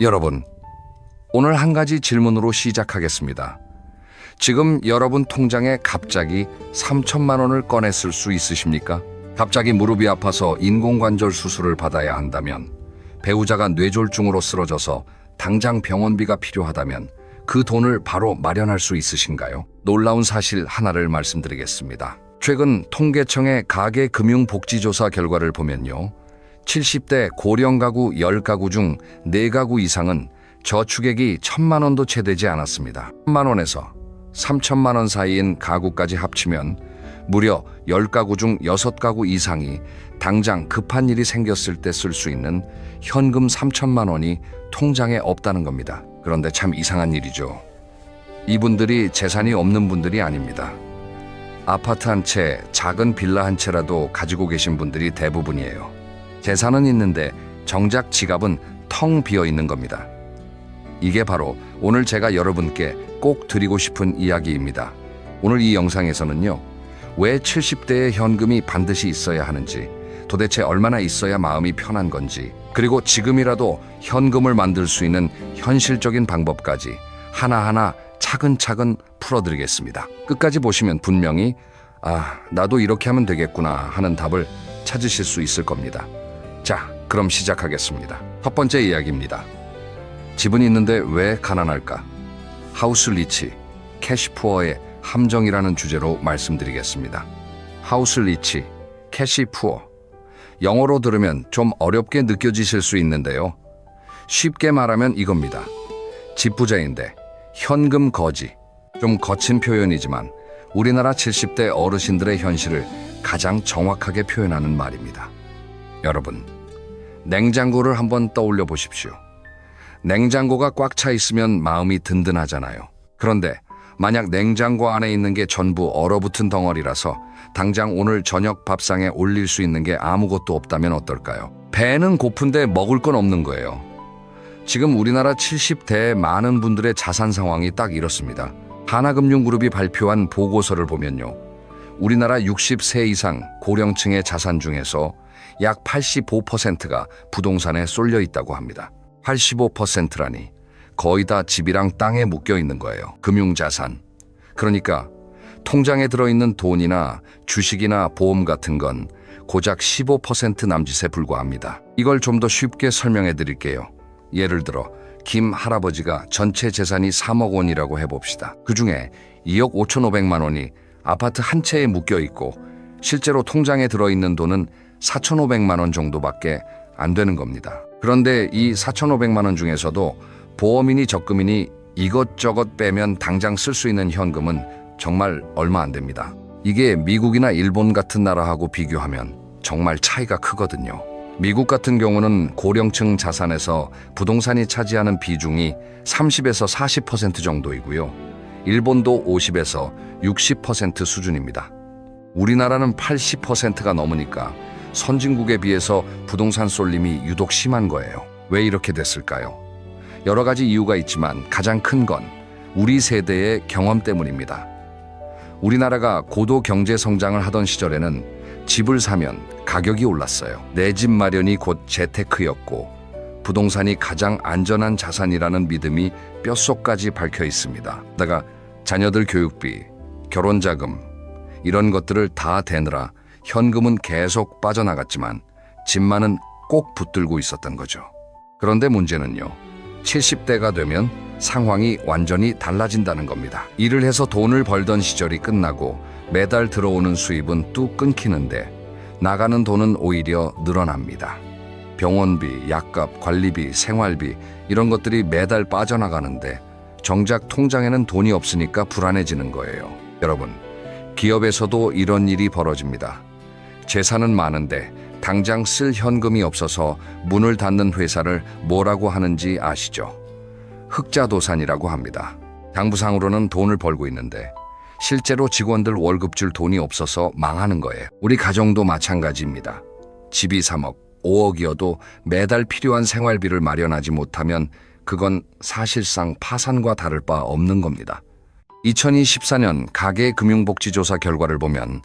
여러분, 오늘 한 가지 질문으로 시작하겠습니다. 지금 여러분 통장에 갑자기 3천만 원을 꺼냈을 수 있으십니까? 갑자기 무릎이 아파서 인공관절 수술을 받아야 한다면, 배우자가 뇌졸중으로 쓰러져서 당장 병원비가 필요하다면 그 돈을 바로 마련할 수 있으신가요? 놀라운 사실 하나를 말씀드리겠습니다. 최근 통계청의 가계금융복지조사 결과를 보면요, 70대 고령 가구 10가구 중 4가구 이상은 저축액이 1,000만 원도 채 되지 않았습니다. 1,000만 원에서 3,000만 원 사이인 가구까지 합치면 무려 10가구 중 6가구 이상이 당장 급한 일이 생겼을 때 쓸 수 있는 현금 3,000만 원이 통장에 없다는 겁니다. 그런데 참 이상한 일이죠. 이분들이 재산이 없는 분들이 아닙니다. 아파트 한 채, 작은 빌라 한 채라도 가지고 계신 분들이 대부분이에요. 재산은 있는데 정작 지갑은 텅 비어 있는 겁니다. 이게 바로 오늘 제가 여러분께 꼭 드리고 싶은 이야기입니다. 오늘 이 영상에서는요, 왜 70대의 현금이 반드시 있어야 하는지, 도대체 얼마나 있어야 마음이 편한 건지, 그리고 지금이라도 현금을 만들 수 있는 현실적인 방법까지 하나하나 차근차근 풀어드리겠습니다. 끝까지 보시면 분명히 나도 이렇게 하면 되겠구나 하는 답을 찾으실 수 있을 겁니다. 자, 그럼 시작하겠습니다. 첫 번째 이야기입니다. 집은 있는데 왜 가난할까? 하우스 리치, 캐시푸어의 함정이라는 주제로 말씀드리겠습니다. 하우스 리치, 캐시푸어. 영어로 들으면 좀 어렵게 느껴지실 수 있는데요. 쉽게 말하면 이겁니다. 집 부자인데 현금 거지. 좀 거친 표현이지만 우리나라 70대 어르신들의 현실을 가장 정확하게 표현하는 말입니다. 여러분, 냉장고를 한번 떠올려 보십시오. 냉장고가 꽉 차 있으면 마음이 든든하잖아요. 그런데 만약 냉장고 안에 있는 게 전부 얼어붙은 덩어리라서 당장 오늘 저녁 밥상에 올릴 수 있는 게 아무것도 없다면 어떨까요? 배는 고픈데 먹을 건 없는 거예요. 지금 우리나라 70대의 많은 분들의 자산 상황이 딱 이렇습니다. 하나금융그룹이 발표한 보고서를 보면요, 우리나라 60세 이상 고령층의 자산 중에서 약 85%가 부동산에 쏠려 있다고 합니다. 85%라니 거의 다 집이랑 땅에 묶여 있는 거예요. 금융자산. 그러니까 통장에 들어있는 돈이나 주식이나 보험 같은 건 고작 15% 남짓에 불과합니다. 이걸 좀 더 쉽게 설명해 드릴게요. 예를 들어 김 할아버지가 전체 재산이 3억 원이라고 해봅시다. 그중에 2억 5,500만 원이 아파트 한 채에 묶여 있고 실제로 통장에 들어있는 돈은 4,500만 원 정도밖에 안 되는 겁니다. 그런데 이 4,500만 원 중에서도 보험이니 적금이니 이것저것 빼면 당장 쓸 수 있는 현금은 정말 얼마 안 됩니다. 이게 미국이나 일본 같은 나라하고 비교하면 정말 차이가 크거든요. 미국 같은 경우는 고령층 자산에서 부동산이 차지하는 비중이 30에서 40% 정도이고요. 일본도 50에서 60% 수준입니다. 우리나라는 80%가 넘으니까 선진국에 비해서 부동산 쏠림이 유독 심한 거예요. 왜 이렇게 됐을까요? 여러 가지 이유가 있지만 가장 큰 건 우리 세대의 경험 때문입니다. 우리나라가 고도 경제 성장을 하던 시절에는 집을 사면 가격이 올랐어요. 내 집 마련이 곧 재테크였고 부동산이 가장 안전한 자산이라는 믿음이 뼛속까지 박혀 있습니다. 다가 자녀들 교육비, 결혼자금 이런 것들을 다 대느라 현금은 계속 빠져나갔지만 집만은 꼭 붙들고 있었던 거죠. 그런데 문제는요, 70대가 되면 상황이 완전히 달라진다는 겁니다. 일을 해서 돈을 벌던 시절이 끝나고 매달 들어오는 수입은 뚝 끊기는데 나가는 돈은 오히려 늘어납니다. 병원비, 약값, 관리비, 생활비 이런 것들이 매달 빠져나가는데 정작 통장에는 돈이 없으니까 불안해지는 거예요. 여러분, 기업에서도 이런 일이 벌어집니다. 재산은 많은데 당장 쓸 현금이 없어서 문을 닫는 회사를 뭐라고 하는지 아시죠? 흑자도산이라고 합니다. 장부상으로는 돈을 벌고 있는데 실제로 직원들 월급 줄 돈이 없어서 망하는 거예요. 우리 가정도 마찬가지입니다. 집이 3억, 5억이어도 매달 필요한 생활비를 마련하지 못하면 그건 사실상 파산과 다를 바 없는 겁니다. 2024년 가계금융복지조사 결과를 보면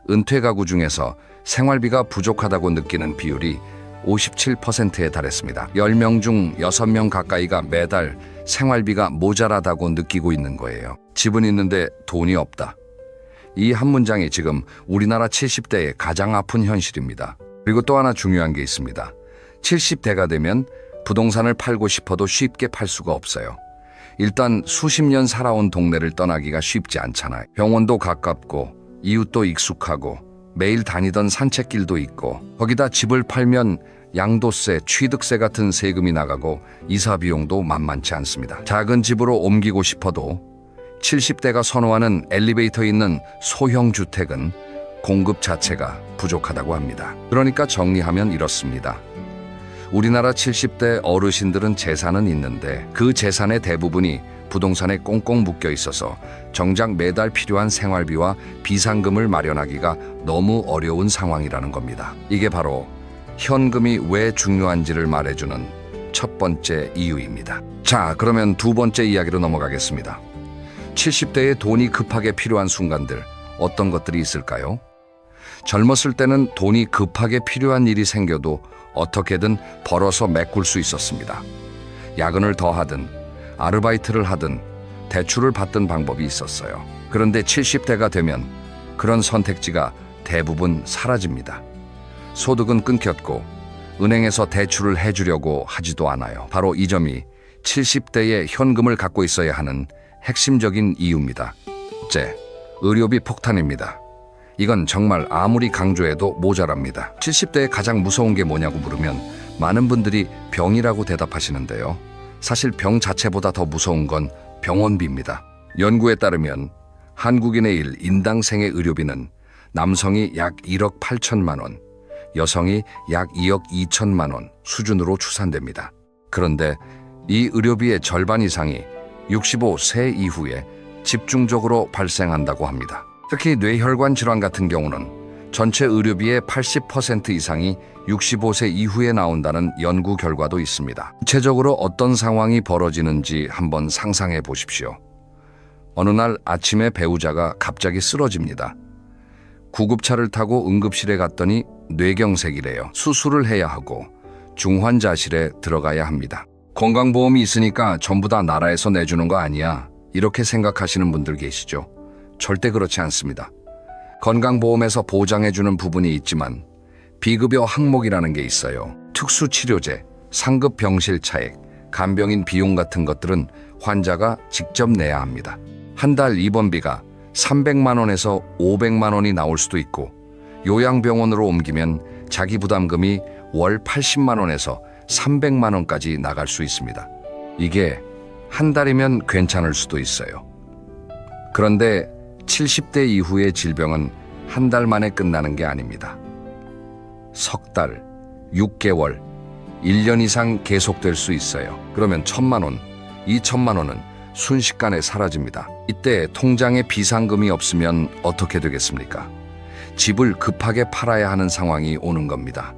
은퇴 가구 중에서 생활비가 부족하다고 느끼는 비율이 57%에 달했습니다. 10명 중 6명 가까이가 매달 생활비가 모자라다고 느끼고 있는 거예요. 집은 있는데 돈이 없다. 이 한 문장이 지금 우리나라 70대의 가장 아픈 현실입니다. 그리고 또 하나 중요한 게 있습니다. 70대가 되면 부동산을 팔고 싶어도 쉽게 팔 수가 없어요. 일단 수십 년 살아온 동네를 떠나기가 쉽지 않잖아요. 병원도 가깝고 이웃도 익숙하고 매일 다니던 산책길도 있고 거기다 집을 팔면 양도세, 취득세 같은 세금이 나가고 이사 비용도 만만치 않습니다. 작은 집으로 옮기고 싶어도 70대가 선호하는 엘리베이터 있는 소형 주택은 공급 자체가 부족하다고 합니다. 그러니까 정리하면 이렇습니다. 우리나라 70대 어르신들은 재산은 있는데 그 재산의 대부분이 부동산에 꽁꽁 묶여 있어서 정작 매달 필요한 생활비와 비상금을 마련하기가 너무 어려운 상황이라는 겁니다. 이게 바로 현금이 왜 중요한지를 말해주는 첫 번째 이유입니다. 자, 그러면 두 번째 이야기로 넘어가겠습니다. 70대에 돈이 급하게 필요한 순간들, 어떤 것들이 있을까요? 젊었을 때는 돈이 급하게 필요한 일이 생겨도 어떻게든 벌어서 메꿀 수 있었습니다. 야근을 더 하든 아르바이트를 하든 대출을 받던 방법이 있었어요. 그런데 70대가 되면 그런 선택지가 대부분 사라집니다. 소득은 끊겼고 은행에서 대출을 해주려고 하지도 않아요. 바로 이 점이 70대의 현금을 갖고 있어야 하는 핵심적인 이유입니다. 첫째, 의료비 폭탄입니다. 이건 정말 아무리 강조해도 모자랍니다. 70대에 가장 무서운 게 뭐냐고 물으면 많은 분들이 병이라고 대답하시는데요. 사실 병 자체보다 더 무서운 건 병원비입니다. 연구에 따르면 한국인의 인당 생애 의료비는 남성이 약 1억 8천만 원, 여성이 약 2억 2천만 원 수준으로 추산됩니다. 그런데 이 의료비의 절반 이상이 65세 이후에 집중적으로 발생한다고 합니다. 특히 뇌혈관 질환 같은 경우는 전체 의료비의 80% 이상이 65세 이후에 나온다는 연구 결과도 있습니다. 구체적으로 어떤 상황이 벌어지는지 한번 상상해 보십시오. 어느 날 아침에 배우자가 갑자기 쓰러집니다. 구급차를 타고 응급실에 갔더니 뇌경색이래요. 수술을 해야 하고 중환자실에 들어가야 합니다. 건강보험이 있으니까 전부 다 나라에서 내주는 거 아니야, 이렇게 생각하시는 분들 계시죠? 절대 그렇지 않습니다. 건강보험에서 보장해주는 부분이 있지만 비급여 항목이라는 게 있어요. 특수치료제, 상급 병실 차액, 간병인 비용 같은 것들은 환자가 직접 내야 합니다. 한 달 입원비가 300만 원에서 500만 원이 나올 수도 있고 요양병원으로 옮기면 자기 부담금이 월 80만 원에서 300만 원까지 나갈 수 있습니다. 이게 한 달이면 괜찮을 수도 있어요. 그런데 70대 이후의 질병은 한 달 만에 끝나는 게 아닙니다. 석 달, 6개월, 1년 이상 계속될 수 있어요. 그러면 1,000만 원, 2,000만 원은 순식간에 사라집니다. 이때 통장에 비상금이 없으면 어떻게 되겠습니까? 집을 급하게 팔아야 하는 상황이 오는 겁니다.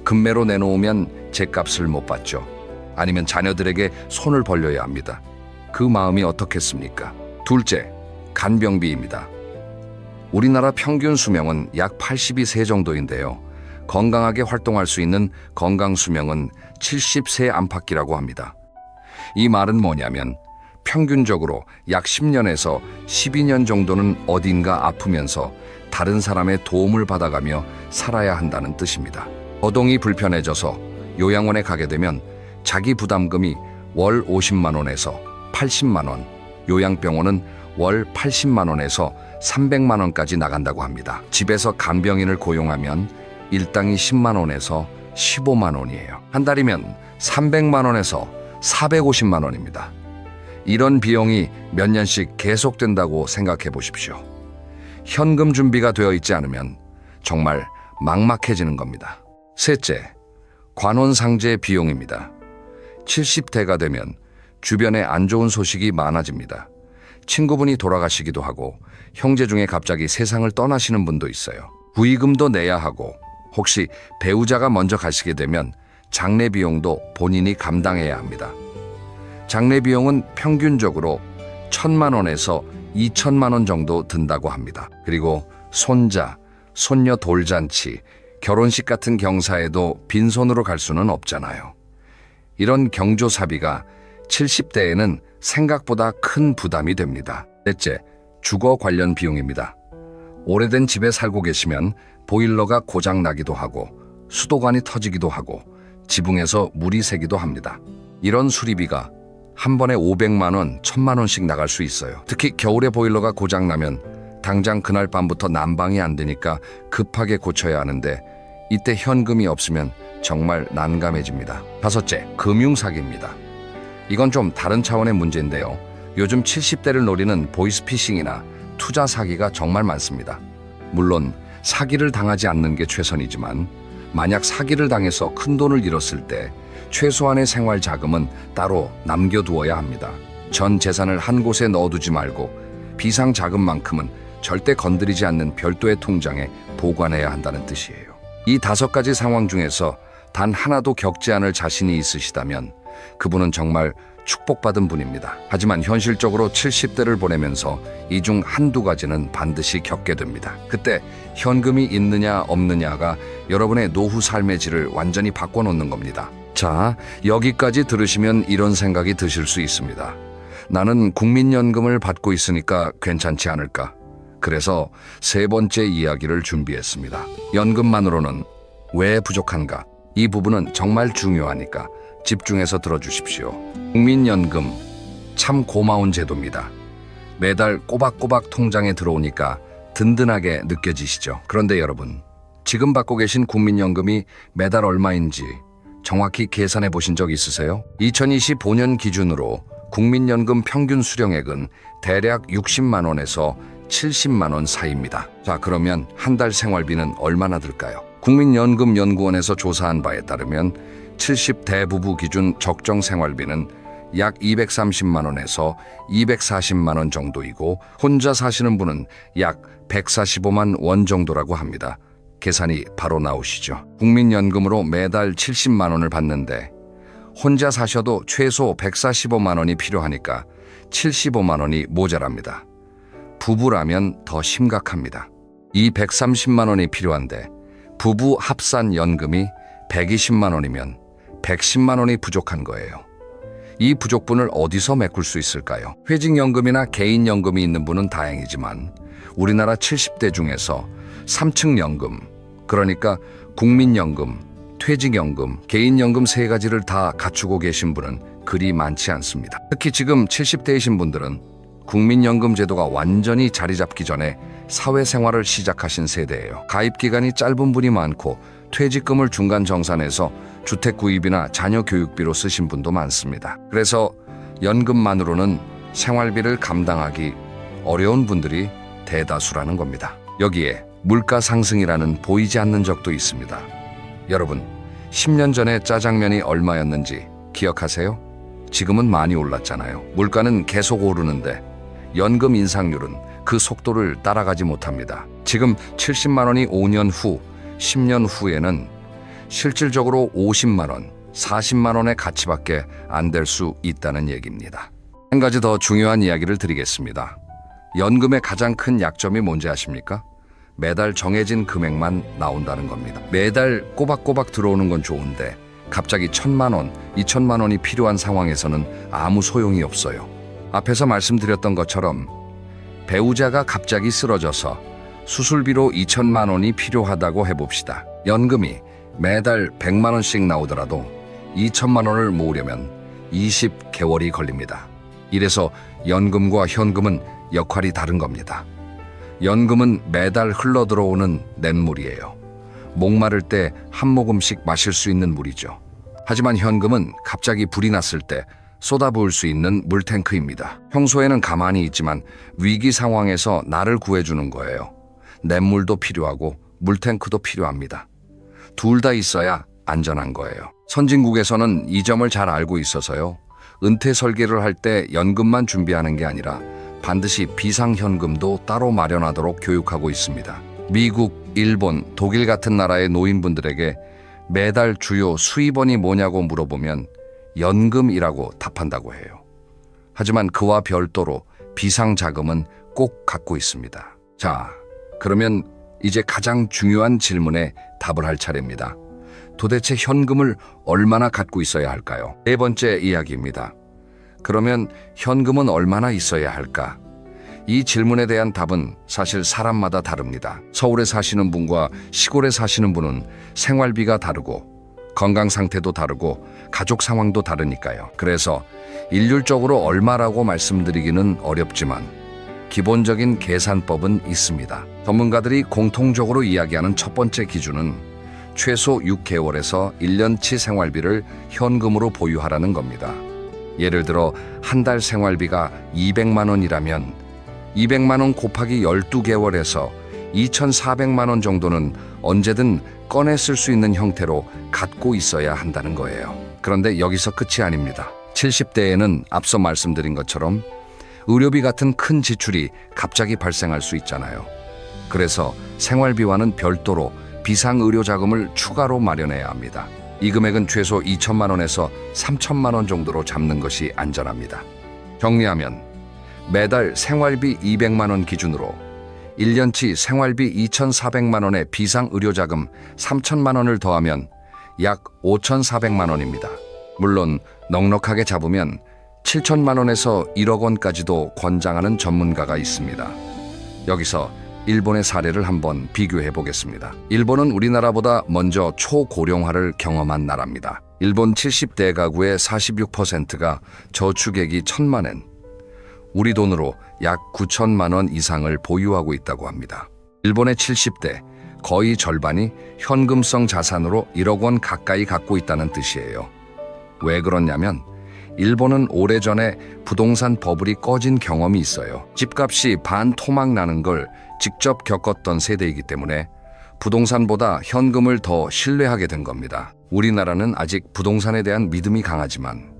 금매로 내놓으면 죗값을 못 받죠. 아니면 자녀들에게 손을 벌려야 합니다. 그 마음이 어떻겠습니까? 둘째, 간병비입니다. 우리나라 평균 수명은 약 82세 정도인데요. 건강하게 활동할 수 있는 건강 수명은 70세 안팎이라고 합니다. 이 말은 뭐냐면 평균적으로 약 10년에서 12년 정도는 어딘가 아프면서 다른 사람의 도움을 받아가며 살아야 한다는 뜻입니다. 거동이 불편해져서 요양원에 가게 되면 자기 부담금이 월 50만 원에서 80만 원, 요양병원은 월 80만 원에서 300만 원까지 나간다고 합니다. 집에서 간병인을 고용하면 일당이 10만 원에서 15만 원이에요. 한 달이면 300만 원에서 450만 원입니다. 이런 비용이 몇 년씩 계속된다고 생각해 보십시오. 현금 준비가 되어 있지 않으면 정말 막막해지는 겁니다. 셋째, 관혼상제 비용입니다. 70대가 되면 주변에 안 좋은 소식이 많아집니다. 친구분이 돌아가시기도 하고 형제 중에 갑자기 세상을 떠나시는 분도 있어요. 부의금도 내야 하고 혹시 배우자가 먼저 가시게 되면 장례 비용도 본인이 감당해야 합니다. 장례 비용은 평균적으로 1,000만 원에서 2천만 원 정도 든다고 합니다. 그리고 손자, 손녀 돌잔치, 결혼식 같은 경사에도 빈손으로 갈 수는 없잖아요. 이런 경조사비가 70대에는 생각보다 큰 부담이 됩니다. 넷째, 주거 관련 비용입니다. 오래된 집에 살고 계시면 보일러가 고장 나기도 하고 수도관이 터지기도 하고 지붕에서 물이 새기도 합니다. 이런 수리비가 한 번에 500만 원, 1000만 원씩 나갈 수 있어요. 특히 겨울에 보일러가 고장 나면 당장 그날 밤부터 난방이 안 되니까 급하게 고쳐야 하는데 이때 현금이 없으면 정말 난감해집니다. 다섯째, 금융사기입니다. 이건 좀 다른 차원의 문제인데요. 요즘 70대를 노리는 보이스피싱이나 투자 사기가 정말 많습니다. 물론 사기를 당하지 않는 게 최선이지만 만약 사기를 당해서 큰 돈을 잃었을 때 최소한의 생활 자금은 따로 남겨두어야 합니다. 전 재산을 한 곳에 넣어두지 말고 비상 자금만큼은 절대 건드리지 않는 별도의 통장에 보관해야 한다는 뜻이에요. 이 5가지 상황 중에서 단 하나도 겪지 않을 자신이 있으시다면 그분은 정말 축복받은 분입니다. 하지만 현실적으로 70대를 보내면서 이 중 한두 가지는 반드시 겪게 됩니다. 그때 현금이 있느냐 없느냐가 여러분의 노후 삶의 질을 완전히 바꿔놓는 겁니다. 자, 여기까지 들으시면 이런 생각이 드실 수 있습니다. 나는 국민연금을 받고 있으니까 괜찮지 않을까? 그래서 세 번째 이야기를 준비했습니다. 연금만으로는 왜 부족한가? 이 부분은 정말 중요하니까 집중해서 들어주십시오. 국민연금, 참 고마운 제도입니다. 매달 꼬박꼬박 통장에 들어오니까 든든하게 느껴지시죠? 그런데 여러분, 지금 받고 계신 국민연금이 매달 얼마인지 정확히 계산해 보신 적 있으세요? 2025년 기준으로 국민연금 평균 수령액은 대략 60만 원에서 70만 원 사이입니다. 자, 그러면 한 달 생활비는 얼마나 들까요? 국민연금연구원에서 조사한 바에 따르면 70대 부부 기준 적정 생활비는 약 230만 원에서 240만 원 정도이고 혼자 사시는 분은 약 145만 원 정도라고 합니다. 계산이 바로 나오시죠? 국민연금으로 매달 70만 원을 받는데 혼자 사셔도 최소 145만 원이 필요하니까 75만 원이 모자랍니다. 부부라면 더 심각합니다. 이 130만 원이 필요한데 부부 합산 연금이 120만 원이면 110만 원이 부족한 거예요. 이 부족분을 어디서 메꿀 수 있을까요? 회직연금이나 개인연금이 있는 분은 다행이지만 우리나라 70대 중에서 3층 연금, 그러니까 국민연금, 퇴직연금, 개인연금 세 가지를 다 갖추고 계신 분은 그리 많지 않습니다. 특히 지금 70대이신 분들은 국민연금 제도가 완전히 자리 잡기 전에 사회생활을 시작하신 세대예요. 가입 기간이 짧은 분이 많고 퇴직금을 중간 정산해서 주택 구입이나 자녀 교육비로 쓰신 분도 많습니다. 그래서 연금만으로는 생활비를 감당하기 어려운 분들이 대다수라는 겁니다. 여기에 물가 상승이라는 보이지 않는 적도 있습니다. 여러분, 10년 전에 짜장면이 얼마였는지 기억하세요? 지금은 많이 올랐잖아요. 물가는 계속 오르는데 연금 인상률은 그 속도를 따라가지 못합니다. 지금 70만 원이 5년 후, 10년 후에는 실질적으로 50만 원, 40만 원의 가치밖에 안 될 수 있다는 얘기입니다. 한 가지 더 중요한 이야기를 드리겠습니다. 연금의 가장 큰 약점이 뭔지 아십니까? 매달 정해진 금액만 나온다는 겁니다. 매달 꼬박꼬박 들어오는 건 좋은데 갑자기 1,000만 원, 2,000만 원이 필요한 상황에서는 아무 소용이 없어요. 앞에서 말씀드렸던 것처럼 배우자가 갑자기 쓰러져서 수술비로 2,000만 원이 필요하다고 해봅시다. 연금이 매달 100만 원씩 나오더라도 2,000만 원을 모으려면 20개월이 걸립니다. 이래서 연금과 현금은 역할이 다른 겁니다. 연금은 매달 흘러들어오는 냇물이에요. 목마를 때 한 모금씩 마실 수 있는 물이죠. 하지만 현금은 갑자기 불이 났을 때 쏟아부을 수 있는 물탱크입니다. 평소에는 가만히 있지만 위기 상황에서 나를 구해주는 거예요. 냇물도 필요하고 물탱크도 필요합니다. 둘 다 있어야 안전한 거예요. 선진국에서는 이 점을 잘 알고 있어서요. 은퇴 설계를 할 때 연금만 준비하는 게 아니라 반드시 비상현금도 따로 마련하도록 교육하고 있습니다. 미국, 일본, 독일 같은 나라의 노인분들에게 매달 주요 수입원이 뭐냐고 물어보면 연금이라고 답한다고 해요. 하지만 그와 별도로 비상자금은 꼭 갖고 있습니다. 자, 그러면 이제 가장 중요한 질문에 답을 할 차례입니다. 도대체 현금을 얼마나 갖고 있어야 할까요? 네 번째 이야기입니다. 그러면 현금은 얼마나 있어야 할까? 이 질문에 대한 답은 사실 사람마다 다릅니다. 서울에 사시는 분과 시골에 사시는 분은 생활비가 다르고 건강 상태도 다르고 가족 상황도 다르니까요. 그래서 일률적으로 얼마라고 말씀드리기는 어렵지만 기본적인 계산법은 있습니다. 전문가들이 공통적으로 이야기하는 첫 번째 기준은 최소 6개월에서 1년치 생활비를 현금으로 보유하라는 겁니다. 예를 들어 한 달 생활비가 200만 원이라면 200만 원 곱하기 12개월에서 2,400만 원 정도는 언제든 꺼내 쓸 수 있는 형태로 갖고 있어야 한다는 거예요. 그런데 여기서 끝이 아닙니다. 70대에는 앞서 말씀드린 것처럼 의료비 같은 큰 지출이 갑자기 발생할 수 있잖아요. 그래서 생활비와는 별도로 비상의료자금을 추가로 마련해야 합니다. 이 금액은 최소 2천만 원에서 3천만 원 정도로 잡는 것이 안전합니다. 정리하면 매달 생활비 200만 원 기준으로 1년치 생활비 2,400만 원의 비상의료자금 3천만 원을 더하면 약 5,400만 원입니다. 물론 넉넉하게 잡으면 7천만 원에서 1억 원까지도 권장하는 전문가가 있습니다. 여기서 일본의 사례를 한번 비교해 보겠습니다. 일본은 우리나라보다 먼저 초고령화를 경험한 나라입니다. 일본 70대 가구의 46%가 저축액이 1,000만 엔, 우리 돈으로 약 9천만 원 이상을 보유하고 있다고 합니다. 일본의 70대 거의 절반이 현금성 자산으로 1억 원 가까이 갖고 있다는 뜻이에요. 왜 그러냐면 일본은 오래전에 부동산 버블이 꺼진 경험이 있어요. 집값이 반토막 나는 걸 직접 겪었던 세대이기 때문에 부동산보다 현금을 더 신뢰하게 된 겁니다. 우리나라는 아직 부동산에 대한 믿음이 강하지만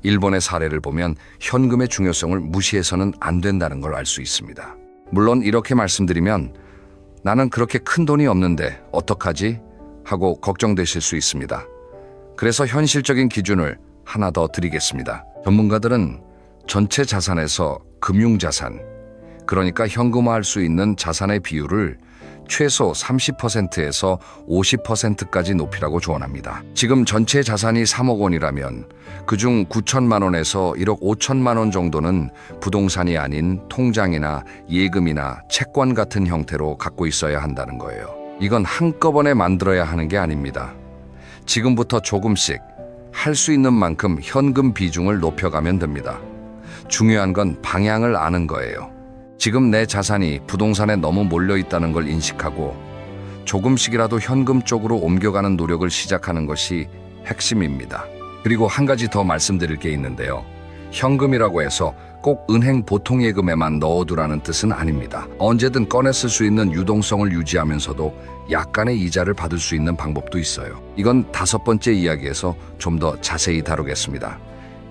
일본의 사례를 보면 현금의 중요성을 무시해서는 안 된다는 걸 알 수 있습니다. 물론 이렇게 말씀드리면 나는 그렇게 큰 돈이 없는데 어떡하지? 하고 걱정되실 수 있습니다. 그래서 현실적인 기준을 하나 더 드리겠습니다. 전문가들은 전체 자산에서 금융자산, 그러니까 현금화할 수 있는 자산의 비율을 최소 30%에서 50%까지 높이라고 조언합니다. 지금 전체 자산이 3억 원이라면 그중 9천만 원에서 1억 5천만 원 정도는 부동산이 아닌 통장이나 예금이나 채권 같은 형태로 갖고 있어야 한다는 거예요. 이건 한꺼번에 만들어야 하는 게 아닙니다. 지금부터 조금씩 할 수 있는 만큼 현금 비중을 높여가면 됩니다. 중요한 건 방향을 아는 거예요. 지금 내 자산이 부동산에 너무 몰려있다는 걸 인식하고 조금씩이라도 현금 쪽으로 옮겨가는 노력을 시작하는 것이 핵심입니다. 그리고 한 가지 더 말씀드릴 게 있는데요. 현금이라고 해서 꼭 은행 보통 예금에만 넣어두라는 뜻은 아닙니다. 언제든 꺼내 쓸 수 있는 유동성을 유지하면서도 약간의 이자를 받을 수 있는 방법도 있어요. 이건 다섯 번째 이야기에서 좀 더 자세히 다루겠습니다.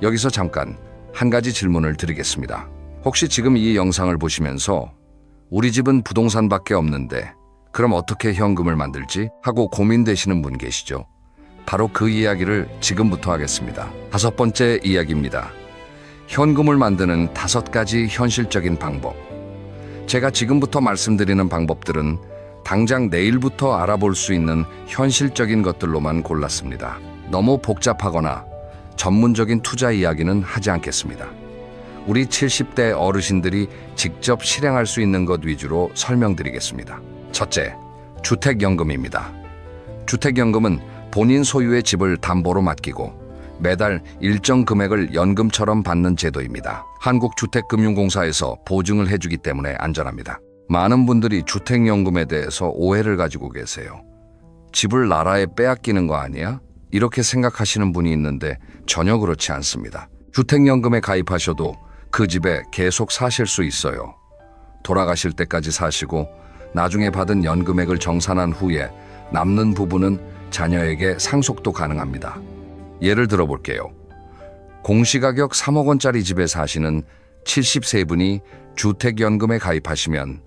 여기서 잠깐 한 가지 질문을 드리겠습니다. 혹시 지금 이 영상을 보시면서 우리 집은 부동산밖에 없는데 그럼 어떻게 현금을 만들지? 하고 고민되시는 분 계시죠? 바로 그 이야기를 지금부터 하겠습니다. 다섯 번째 이야기입니다. 현금을 만드는 5가지 현실적인 방법. 제가 지금부터 말씀드리는 방법들은 당장 내일부터 알아볼 수 있는 현실적인 것들로만 골랐습니다. 너무 복잡하거나 전문적인 투자 이야기는 하지 않겠습니다. 우리 70대 어르신들이 직접 실행할 수 있는 것 위주로 설명드리겠습니다. 첫째, 주택연금입니다. 주택연금은 본인 소유의 집을 담보로 맡기고 매달 일정 금액을 연금처럼 받는 제도입니다. 한국주택금융공사에서 보증을 해주기 때문에 안전합니다. 많은 분들이 주택연금에 대해서 오해를 가지고 계세요. 집을 나라에 빼앗기는 거 아니야? 이렇게 생각하시는 분이 있는데 전혀 그렇지 않습니다. 주택연금에 가입하셔도 그 집에 계속 사실 수 있어요. 돌아가실 때까지 사시고 나중에 받은 연금액을 정산한 후에 남는 부분은 자녀에게 상속도 가능합니다. 예를 들어 볼게요. 공시가격 3억 원짜리 집에 사시는 73분이 주택연금에 가입하시면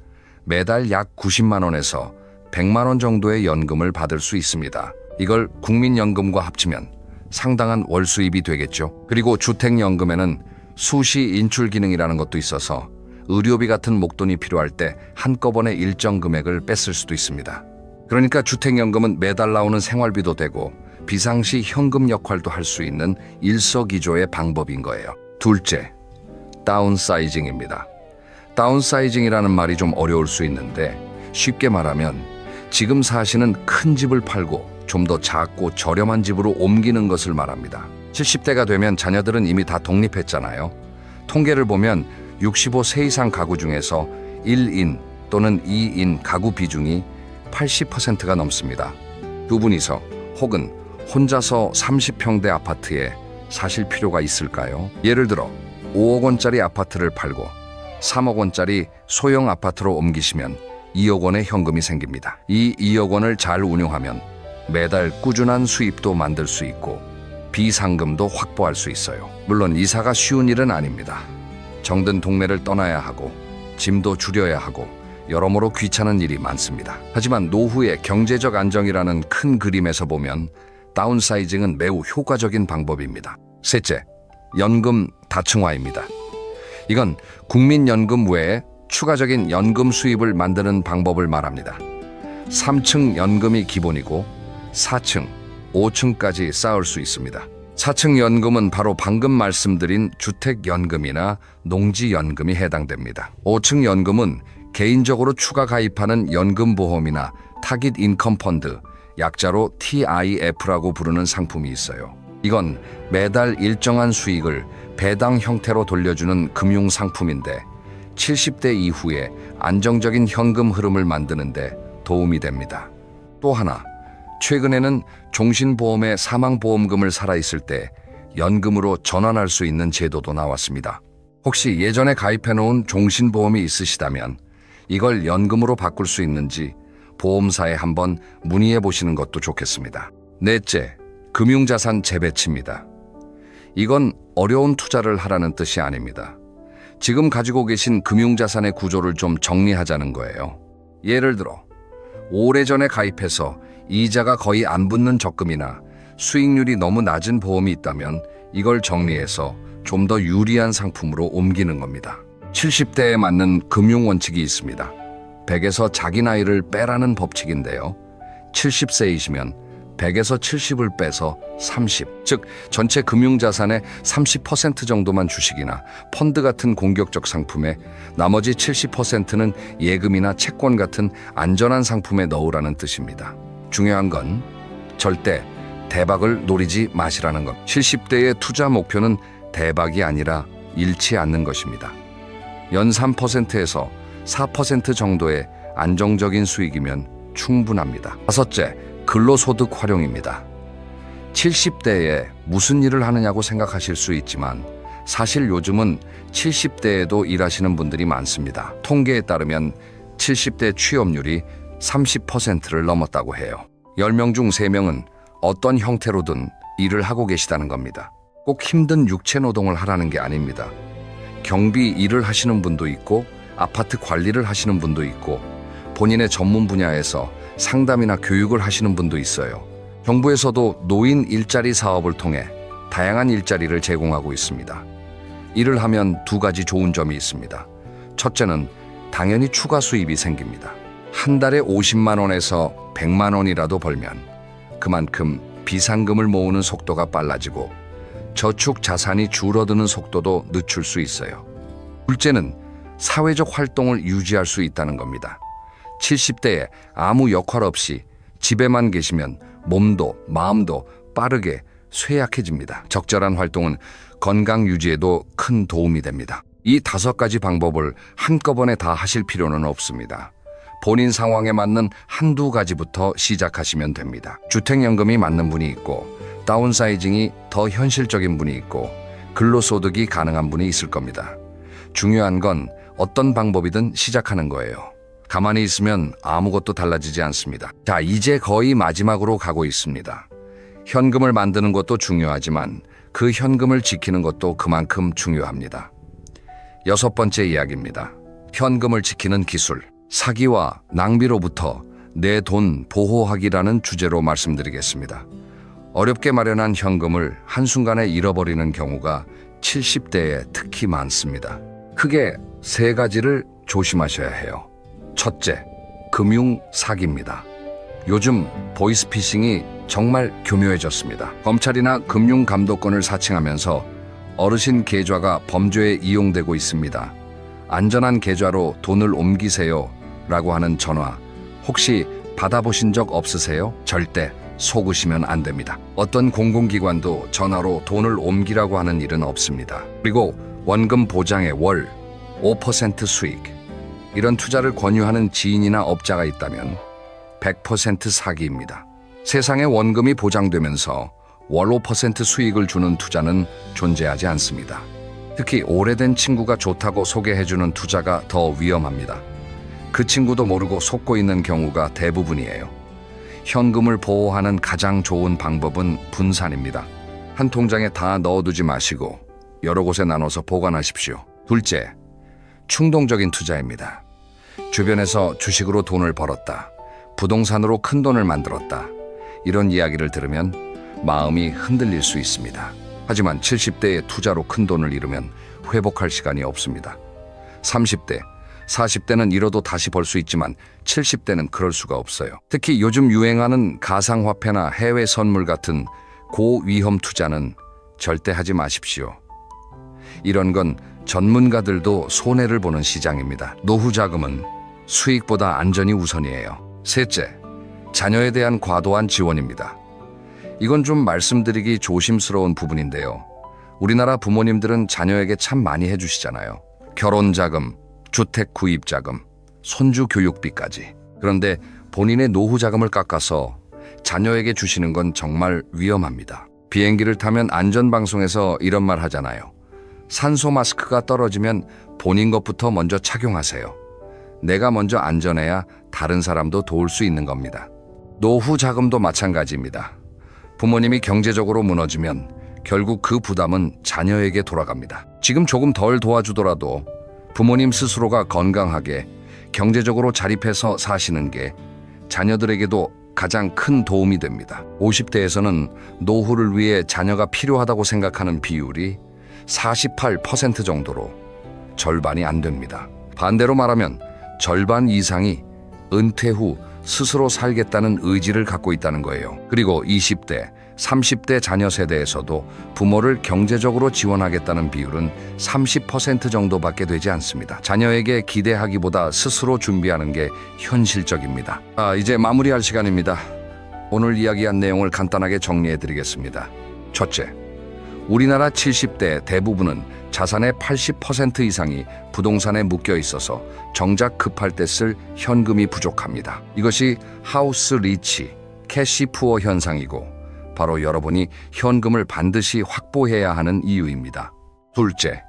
매달 약 90만 원에서 100만 원 정도의 연금을 받을 수 있습니다. 이걸 국민연금과 합치면 상당한 월 수입이 되겠죠. 그리고 주택연금에는 수시 인출 기능이라는 것도 있어서 의료비 같은 목돈이 필요할 때 한꺼번에 일정 금액을 뺐을 수도 있습니다. 그러니까 주택연금은 매달 나오는 생활비도 되고 비상시 현금 역할도 할 수 있는 일석이조의 방법인 거예요. 둘째, 다운사이징입니다. 다운사이징이라는 말이 좀 어려울 수 있는데 쉽게 말하면 지금 사시는 큰 집을 팔고 좀 더 작고 저렴한 집으로 옮기는 것을 말합니다. 70대가 되면 자녀들은 이미 다 독립했잖아요. 통계를 보면 65세 이상 가구 중에서 1인 또는 2인 가구 비중이 80%가 넘습니다. 두 분이서 혹은 혼자서 30평대 아파트에 사실 필요가 있을까요? 예를 들어 5억 원짜리 아파트를 팔고 3억 원짜리 소형 아파트로 옮기시면 2억 원의 현금이 생깁니다. 이 2억 원을 잘 운용하면 매달 꾸준한 수입도 만들 수 있고 비상금도 확보할 수 있어요. 물론 이사가 쉬운 일은 아닙니다. 정든 동네를 떠나야 하고 짐도 줄여야 하고 여러모로 귀찮은 일이 많습니다. 하지만 노후의 경제적 안정이라는 큰 그림에서 보면 다운사이징은 매우 효과적인 방법입니다. 셋째, 연금 다층화입니다. 이건 국민연금 외에 추가적인 연금 수입을 만드는 방법을 말합니다. 3층 연금이 기본이고 4층, 5층까지 쌓을 수 있습니다. 4층 연금은 바로 방금 말씀드린 주택연금이나 농지연금이 해당됩니다. 5층 연금은 개인적으로 추가 가입하는 연금보험이나 타깃 인컴 펀드, 약자로 TIF라고 부르는 상품이 있어요. 이건 매달 일정한 수익을 배당 형태로 돌려주는 금융 상품인데 70대 이후에 안정적인 현금 흐름을 만드는 데 도움이 됩니다. 또 하나, 최근에는 종신보험의 사망보험금을 살아있을 때 연금으로 전환할 수 있는 제도도 나왔습니다. 혹시 예전에 가입해놓은 종신보험이 있으시다면 이걸 연금으로 바꿀 수 있는지 보험사에 한번 문의해 보시는 것도 좋겠습니다. 넷째, 금융자산 재배치입니다. 이건 어려운 투자를 하라는 뜻이 아닙니다. 지금 가지고 계신 금융자산의 구조를 좀 정리하자는 거예요. 예를 들어 오래전에 가입해서 이자가 거의 안 붙는 적금이나 수익률이 너무 낮은 보험이 있다면 이걸 정리해서 좀 더 유리한 상품으로 옮기는 겁니다. 70대에 맞는 금융 원칙이 있습니다. 100에서 자기 나이를 빼라는 법칙인데요. 70세이시면 100에서 70을 빼서 30, 즉 전체 금융자산의 30% 정도만 주식이나 펀드 같은 공격적 상품에 나머지 70%는 예금이나 채권 같은 안전한 상품에 넣으라는 뜻입니다. 중요한 건 절대 대박을 노리지 마시라는 것. 70대의 투자 목표는 대박이 아니라 잃지 않는 것입니다. 연 3%에서 4% 정도의 안정적인 수익이면 충분합니다. 다섯째, 근로소득 활용입니다. 70대에 무슨 일을 하느냐고 생각하실 수 있지만 사실 요즘은 70대에도 일하시는 분들이 많습니다. 통계에 따르면 70대 취업률이 30%를 넘었다고 해요. 10명 중 3명은 어떤 형태로든 일을 하고 계시다는 겁니다. 꼭 힘든 육체 노동을 하라는 게 아닙니다. 경비 일을 하시는 분도 있고 아파트 관리를 하시는 분도 있고 본인의 전문 분야에서 상담이나 교육을 하시는 분도 있어요. 정부에서도 노인 일자리 사업을 통해 다양한 일자리를 제공하고 있습니다. 일을 하면 두 가지 좋은 점이 있습니다. 첫째는 당연히 추가 수입이 생깁니다. 한 달에 50만 원에서 100만 원이라도 벌면 그만큼 비상금을 모으는 속도가 빨라지고 저축 자산이 줄어드는 속도도 늦출 수 있어요. 둘째는 사회적 활동을 유지할 수 있다는 겁니다. 70대에 아무 역할 없이 집에만 계시면 몸도 마음도 빠르게 쇠약해집니다. 적절한 활동은 건강 유지에도 큰 도움이 됩니다. 이 5가지 방법을 한꺼번에 다 하실 필요는 없습니다. 본인 상황에 맞는 한두 가지부터 시작하시면 됩니다. 주택연금이 맞는 분이 있고 다운사이징이 더 현실적인 분이 있고 근로소득이 가능한 분이 있을 겁니다. 중요한 건 어떤 방법이든 시작하는 거예요. 가만히 있으면 아무것도 달라지지 않습니다. 자, 이제 거의 마지막으로 가고 있습니다. 현금을 만드는 것도 중요하지만 그 현금을 지키는 것도 그만큼 중요합니다. 6번째 이야기입니다. 현금을 지키는 기술. 사기와 낭비로부터 내 돈 보호하기라는 주제로 말씀드리겠습니다. 어렵게 마련한 현금을 한순간에 잃어버리는 경우가 70대에 특히 많습니다. 크게 세 가지를 조심하셔야 해요. 첫째, 금융 사기입니다. 요즘 보이스피싱이 정말 교묘해졌습니다. 검찰이나 금융감독권을 사칭하면서 어르신 계좌가 범죄에 이용되고 있습니다. 안전한 계좌로 돈을 옮기세요 라고 하는 전화 혹시 받아보신 적 없으세요? 절대 속으시면 안 됩니다. 어떤 공공기관도 전화로 돈을 옮기라고 하는 일은 없습니다. 그리고 원금 보장에 월 5% 수익, 이런 투자를 권유하는 지인이나 업자가 있다면 100% 사기입니다. 세상에 원금이 보장되면서 월 5% 수익을 주는 투자는 존재하지 않습니다. 특히 오래된 친구가 좋다고 소개해주는 투자가 더 위험합니다. 그 친구도 모르고 속고 있는 경우가 대부분이에요. 현금을 보호하는 가장 좋은 방법은 분산입니다. 한 통장에 다 넣어두지 마시고 여러 곳에 나눠서 보관하십시오. 둘째, 충동적인 투자입니다. 주변에서 주식으로 돈을 벌었다, 부동산으로 큰 돈을 만들었다, 이런 이야기를 들으면 마음이 흔들릴 수 있습니다. 하지만 70대의 투자로 큰 돈을 잃으면 회복할 시간이 없습니다. 30대, 40대는 잃어도 다시 벌 수 있지만 70대는 그럴 수가 없어요. 특히 요즘 유행하는 가상화폐나 해외 선물 같은 고위험 투자는 절대 하지 마십시오. 이런 건 전문가들도 손해를 보는 시장입니다. 노후 자금은 수익보다 안전이 우선이에요. 셋째, 자녀에 대한 과도한 지원입니다. 이건 좀 말씀드리기 조심스러운 부분인데요. 우리나라 부모님들은 자녀에게 참 많이 해주시잖아요. 결혼 자금, 주택 구입 자금, 손주 교육비까지. 그런데 본인의 노후 자금을 깎아서 자녀에게 주시는 건 정말 위험합니다. 비행기를 타면 안전방송에서 이런 말 하잖아요. 산소 마스크가 떨어지면 본인 것부터 먼저 착용하세요. 내가 먼저 안전해야 다른 사람도 도울 수 있는 겁니다. 노후 자금도 마찬가지입니다. 부모님이 경제적으로 무너지면 결국 그 부담은 자녀에게 돌아갑니다. 지금 조금 덜 도와주더라도 부모님 스스로가 건강하게 경제적으로 자립해서 사시는 게 자녀들에게도 가장 큰 도움이 됩니다. 50대에서는 노후를 위해 자녀가 필요하다고 생각하는 비율이 48% 정도로 절반이 안 됩니다. 반대로 말하면 절반 이상이 은퇴 후 스스로 살겠다는 의지를 갖고 있다는 거예요. 그리고 20대, 30대 자녀 세대에서도 부모를 경제적으로 지원하겠다는 비율은 30% 정도밖에 되지 않습니다. 자녀에게 기대하기보다 스스로 준비하는 게 현실적입니다. 이제 마무리할 시간입니다. 오늘 이야기한 내용을 간단하게 정리해드리겠습니다. 첫째, 우리나라 70대 대부분은 자산의 80% 이상이 부동산에 묶여 있어서 정작 급할 때 쓸 현금이 부족합니다. 이것이 하우스 리치, 캐시 푸어 현상이고 바로 여러분이 현금을 반드시 확보해야 하는 이유입니다. 둘째,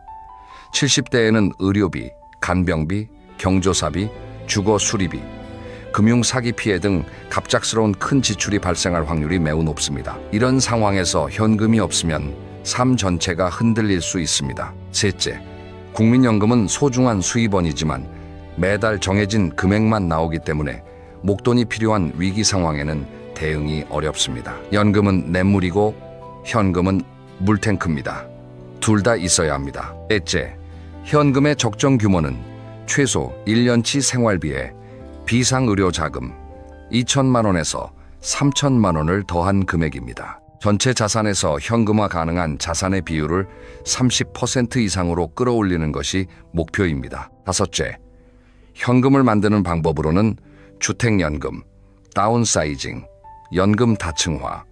70대에는 의료비, 간병비, 경조사비, 주거 수리비, 금융 사기 피해 등 갑작스러운 큰 지출이 발생할 확률이 매우 높습니다. 이런 상황에서 현금이 없으면 삶 전체가 흔들릴 수 있습니다. 셋째, 국민연금은 소중한 수입원이지만 매달 정해진 금액만 나오기 때문에 목돈이 필요한 위기 상황에는 대응이 어렵습니다. 연금은 냇물이고 현금은 물탱크입니다. 둘 다 있어야 합니다. 넷째, 현금의 적정 규모는 최소 1년치 생활비에 비상의료자금 2천만 원에서 3천만 원을 더한 금액입니다. 전체 자산에서 현금화 가능한 자산의 비율을 30% 이상으로 끌어올리는 것이 목표입니다. 다섯째, 현금을 만드는 방법으로는 주택연금, 다운사이징, 연금 다층화,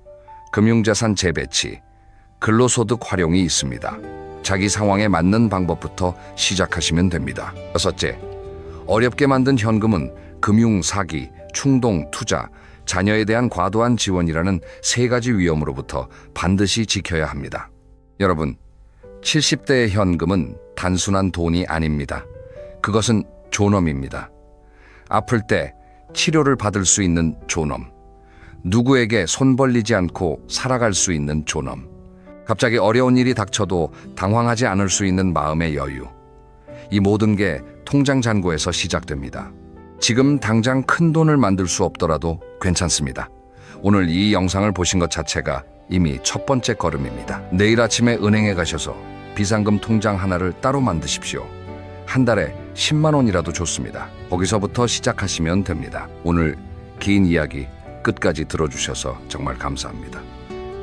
금융자산 재배치, 근로소득 활용이 있습니다. 자기 상황에 맞는 방법부터 시작하시면 됩니다. 여섯째, 어렵게 만든 현금은 금융 사기, 충동 투자, 자녀에 대한 과도한 지원이라는 세 가지 위험으로부터 반드시 지켜야 합니다. 여러분, 70대의 현금은 단순한 돈이 아닙니다. 그것은 존엄입니다. 아플 때 치료를 받을 수 있는 존엄, 누구에게 손 벌리지 않고 살아갈 수 있는 존엄, 갑자기 어려운 일이 닥쳐도 당황하지 않을 수 있는 마음의 여유, 이 모든 게 통장 잔고에서 시작됩니다. 지금 당장 큰 돈을 만들 수 없더라도 괜찮습니다. 오늘 이 영상을 보신 것 자체가 이미 첫 번째 걸음입니다. 내일 아침에 은행에 가셔서 비상금 통장 하나를 따로 만드십시오. 한 달에 10만 원이라도 좋습니다. 거기서부터 시작하시면 됩니다. 오늘 긴 이야기 끝까지 들어주셔서 정말 감사합니다.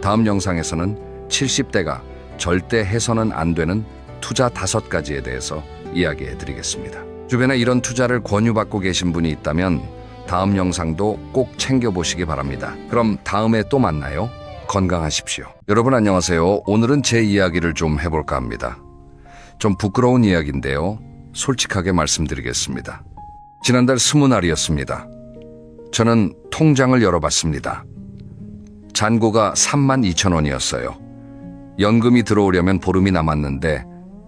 다음 영상에서는 70대가 절대 해서는 안 되는 투자 5가지에 대해서 이야기해 드리겠습니다. 주변에 이런 투자를 권유받고 계신 분이 있다면 다음 영상도 꼭 챙겨보시기 바랍니다. 그럼 다음에 또 만나요. 건강하십시오. 여러분 안녕하세요. 오늘은 제 이야기를 좀 해볼까 합니다. 좀 부끄러운 이야기인데요. 솔직하게 말씀드리겠습니다. 지난달 20날이었습니다. 저는 통장을 열어봤습니다. 잔고가 32,000원이었어요. 연금이 들어오려면 보름이 남았는데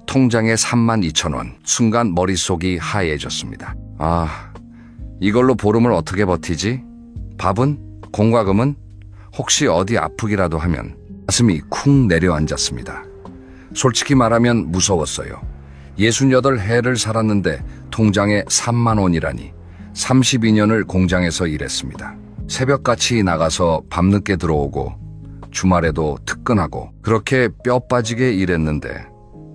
통장에 32,000원. 순간 머릿속이 하얘졌습니다. 이걸로 보름을 어떻게 버티지? 밥은? 공과금은? 혹시 어디 아프기라도 하면 가슴이 쿵 내려앉았습니다. 솔직히 말하면 무서웠어요. 68해를 살았는데 통장에 3만 원이라니. 32년을 공장에서 일했습니다. 새벽같이 나가서 밤늦게 들어오고 주말에도 특근하고 그렇게 뼈 빠지게 일했는데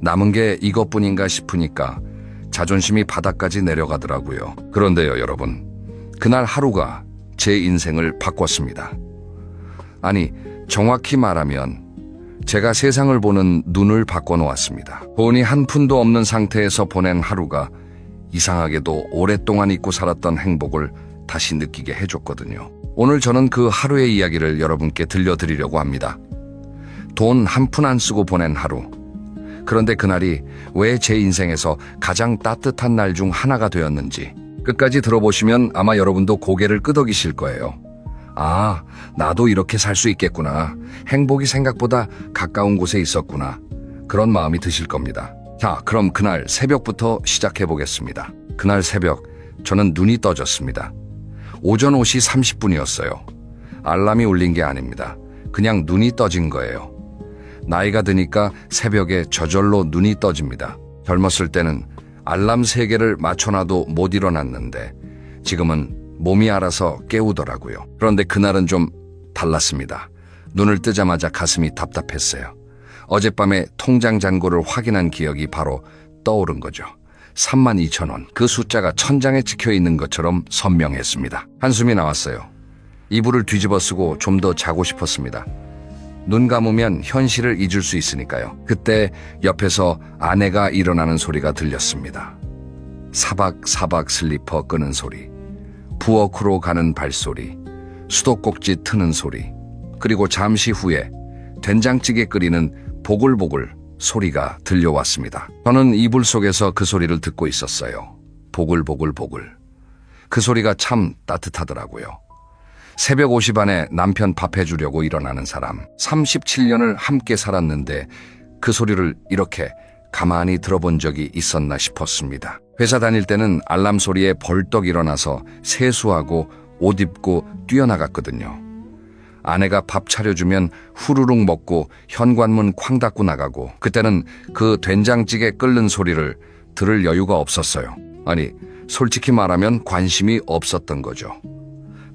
남은 게 이것뿐인가 싶으니까 자존심이 바닥까지 내려가더라고요. 그런데요, 여러분. 그날 하루가 제 인생을 바꿨습니다. 아니, 정확히 말하면 제가 세상을 보는 눈을 바꿔놓았습니다. 돈이 한 푼도 없는 상태에서 보낸 하루가 이상하게도 오랫동안 잊고 살았던 행복을 다시 느끼게 해줬거든요. 오늘 저는 그 하루의 이야기를 여러분께 들려드리려고 합니다. 돈 한 푼 안 쓰고 보낸 하루. 그런데 그날이 왜 제 인생에서 가장 따뜻한 날 중 하나가 되었는지 끝까지 들어보시면 아마 여러분도 고개를 끄덕이실 거예요. 나도 이렇게 살 수 있겠구나. 행복이 생각보다 가까운 곳에 있었구나. 그런 마음이 드실 겁니다. 자, 그럼 그날 새벽부터 시작해 보겠습니다. 그날 새벽 저는 눈이 떠졌습니다. 오전 5시 30분이었어요. 알람이 울린 게 아닙니다. 그냥 눈이 떠진 거예요. 나이가 드니까 새벽에 저절로 눈이 떠집니다. 젊었을 때는 알람 3개를 맞춰놔도 못 일어났는데 지금은 몸이 알아서 깨우더라고요. 그런데 그날은 좀 달랐습니다. 눈을 뜨자마자 가슴이 답답했어요. 어젯밤에 통장 잔고를 확인한 기억이 바로 떠오른 거죠. 32,000원. 그 숫자가 천장에 찍혀 있는 것처럼 선명했습니다. 한숨이 나왔어요. 이불을 뒤집어 쓰고 좀 더 자고 싶었습니다. 눈 감으면 현실을 잊을 수 있으니까요. 그때 옆에서 아내가 일어나는 소리가 들렸습니다. 사박사박 슬리퍼 끄는 소리, 부엌으로 가는 발소리, 수도꼭지 트는 소리, 그리고 잠시 후에 된장찌개 끓이는 보글보글 소리가 들려왔습니다. 저는 이불 속에서 그 소리를 듣고 있었어요. 보글보글보글. 그 소리가 참 따뜻하더라고요. 새벽 5시 반에 남편 밥 해주려고 일어나는 사람. 37년을 함께 살았는데 그 소리를 이렇게 가만히 들어본 적이 있었나 싶었습니다. 회사 다닐 때는 알람 소리에 벌떡 일어나서 세수하고 옷 입고 뛰어나갔거든요. 아내가 밥 차려주면 후루룩 먹고 현관문 쾅 닫고 나가고 그때는 그 된장찌개 끓는 소리를 들을 여유가 없었어요. 아니, 솔직히 말하면 관심이 없었던 거죠.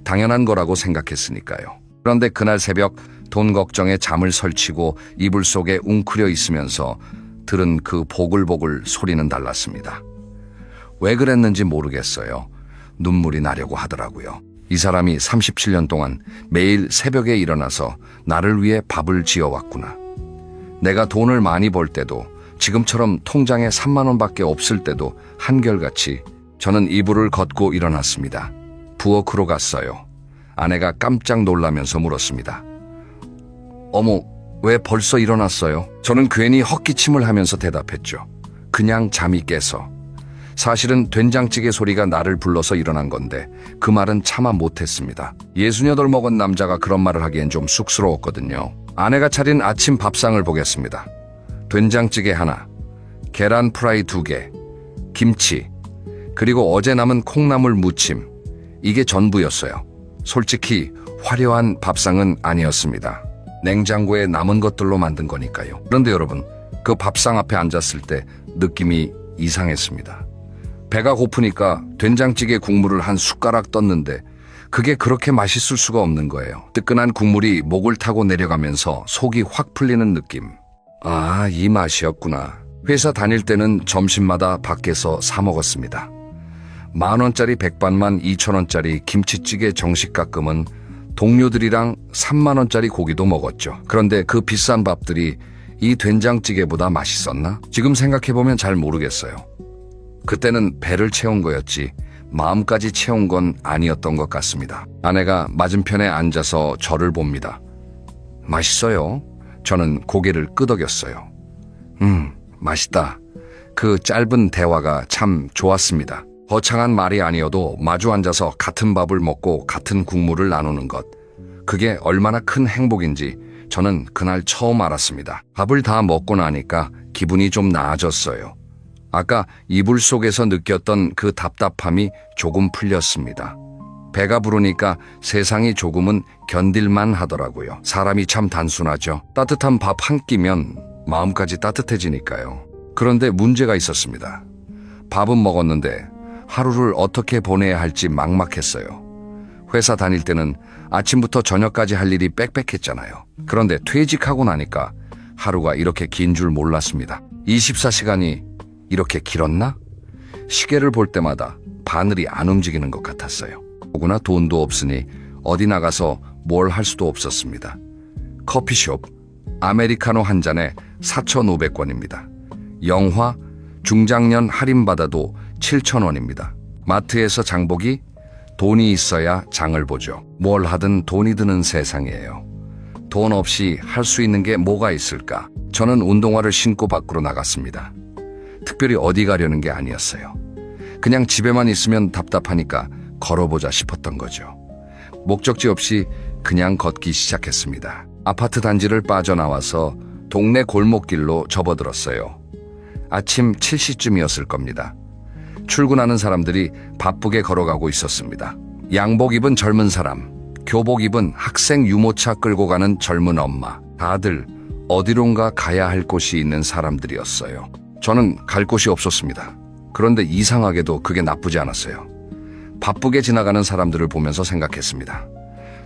당연한 거라고 생각했으니까요. 그런데 그날 새벽 돈 걱정에 잠을 설치고 이불 속에 웅크려 있으면서 들은 그 보글보글 소리는 달랐습니다. 왜 그랬는지 모르겠어요. 눈물이 나려고 하더라고요. 이 사람이 37년 동안 매일 새벽에 일어나서 나를 위해 밥을 지어왔구나. 내가 돈을 많이 벌 때도 지금처럼 통장에 3만 원밖에 없을 때도 한결같이 저는 이불을 걷고 일어났습니다. 부엌으로 갔어요. 아내가 깜짝 놀라면서 물었습니다. 어머, 왜 벌써 일어났어요? 저는 괜히 헛기침을 하면서 대답했죠. 그냥 잠이 깨서. 사실은 된장찌개 소리가 나를 불러서 일어난 건데 그 말은 차마 못했습니다. 68 먹은 남자가 그런 말을 하기엔 좀 쑥스러웠거든요. 아내가 차린 아침 밥상을 보겠습니다. 된장찌개 하나, 계란 프라이 2개, 김치, 그리고 어제 남은 콩나물 무침. 이게 전부였어요. 솔직히 화려한 밥상은 아니었습니다. 냉장고에 남은 것들로 만든 거니까요. 그런데 여러분, 그 밥상 앞에 앉았을 때 느낌이 이상했습니다. 배가 고프니까 된장찌개 국물을 한 숟가락 떴는데 그게 그렇게 맛있을 수가 없는 거예요. 뜨끈한 국물이 목을 타고 내려가면서 속이 확 풀리는 느낌. 이 맛이었구나. 회사 다닐 때는 점심마다 밖에서 사 먹었습니다. 10,000원짜리 백반만 2,000원짜리 김치찌개 정식 가끔은 동료들이랑 30,000원짜리 고기도 먹었죠. 그런데 그 비싼 밥들이 이 된장찌개보다 맛있었나? 지금 생각해보면 잘 모르겠어요. 그때는 배를 채운 거였지 마음까지 채운 건 아니었던 것 같습니다. 아내가 맞은편에 앉아서 저를 봅니다. 맛있어요? 저는 고개를 끄덕였어요. 맛있다. 그 짧은 대화가 참 좋았습니다. 거창한 말이 아니어도 마주 앉아서 같은 밥을 먹고 같은 국물을 나누는 것. 그게 얼마나 큰 행복인지 저는 그날 처음 알았습니다. 밥을 다 먹고 나니까 기분이 좀 나아졌어요. 아까 이불 속에서 느꼈던 그 답답함이 조금 풀렸습니다. 배가 부르니까 세상이 조금은 견딜만 하더라고요. 사람이 참 단순하죠. 따뜻한 밥 한 끼면 마음까지 따뜻해지니까요. 그런데 문제가 있었습니다. 밥은 먹었는데 하루를 어떻게 보내야 할지 막막했어요. 회사 다닐 때는 아침부터 저녁까지 할 일이 빽빽했잖아요. 그런데 퇴직하고 나니까 하루가 이렇게 긴 줄 몰랐습니다. 24시간이 이렇게 길었나? 시계를 볼 때마다 바늘이 안 움직이는 것 같았어요. 더구나 돈도 없으니 어디 나가서 뭘 할 수도 없었습니다. 커피숍, 아메리카노 한 잔에 4,500원입니다. 영화, 중장년 할인받아도 7,000원입니다. 마트에서 장보기, 돈이 있어야 장을 보죠. 뭘 하든 돈이 드는 세상이에요. 돈 없이 할 수 있는 게 뭐가 있을까? 저는 운동화를 신고 밖으로 나갔습니다. 특별히 어디 가려는 게 아니었어요. 그냥 집에만 있으면 답답하니까 걸어보자 싶었던 거죠. 목적지 없이 그냥 걷기 시작했습니다. 아파트 단지를 빠져나와서 동네 골목길로 접어들었어요. 아침 7시쯤이었을 겁니다. 출근하는 사람들이 바쁘게 걸어가고 있었습니다. 양복 입은 젊은 사람, 교복 입은 학생 유모차 끌고 가는 젊은 엄마, 다들 어디론가 가야 할 곳이 있는 사람들이었어요. 저는 갈 곳이 없었습니다. 그런데 이상하게도 그게 나쁘지 않았어요. 바쁘게 지나가는 사람들을 보면서 생각했습니다.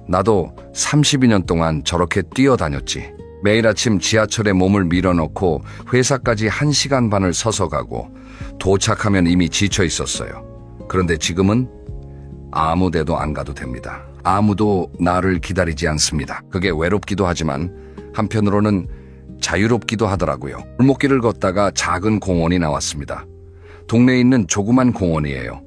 나도 32년 동안 저렇게 뛰어다녔지. 매일 아침 지하철에 몸을 밀어넣고 회사까지 1시간 반을 서서 가고 도착하면 이미 지쳐 있었어요. 그런데 지금은 아무 데도 안 가도 됩니다. 아무도 나를 기다리지 않습니다. 그게 외롭기도 하지만 한편으로는 자유롭기도 하더라고요. 골목길을 걷다가 작은 공원이 나왔습니다. 동네에 있는 조그만 공원이에요.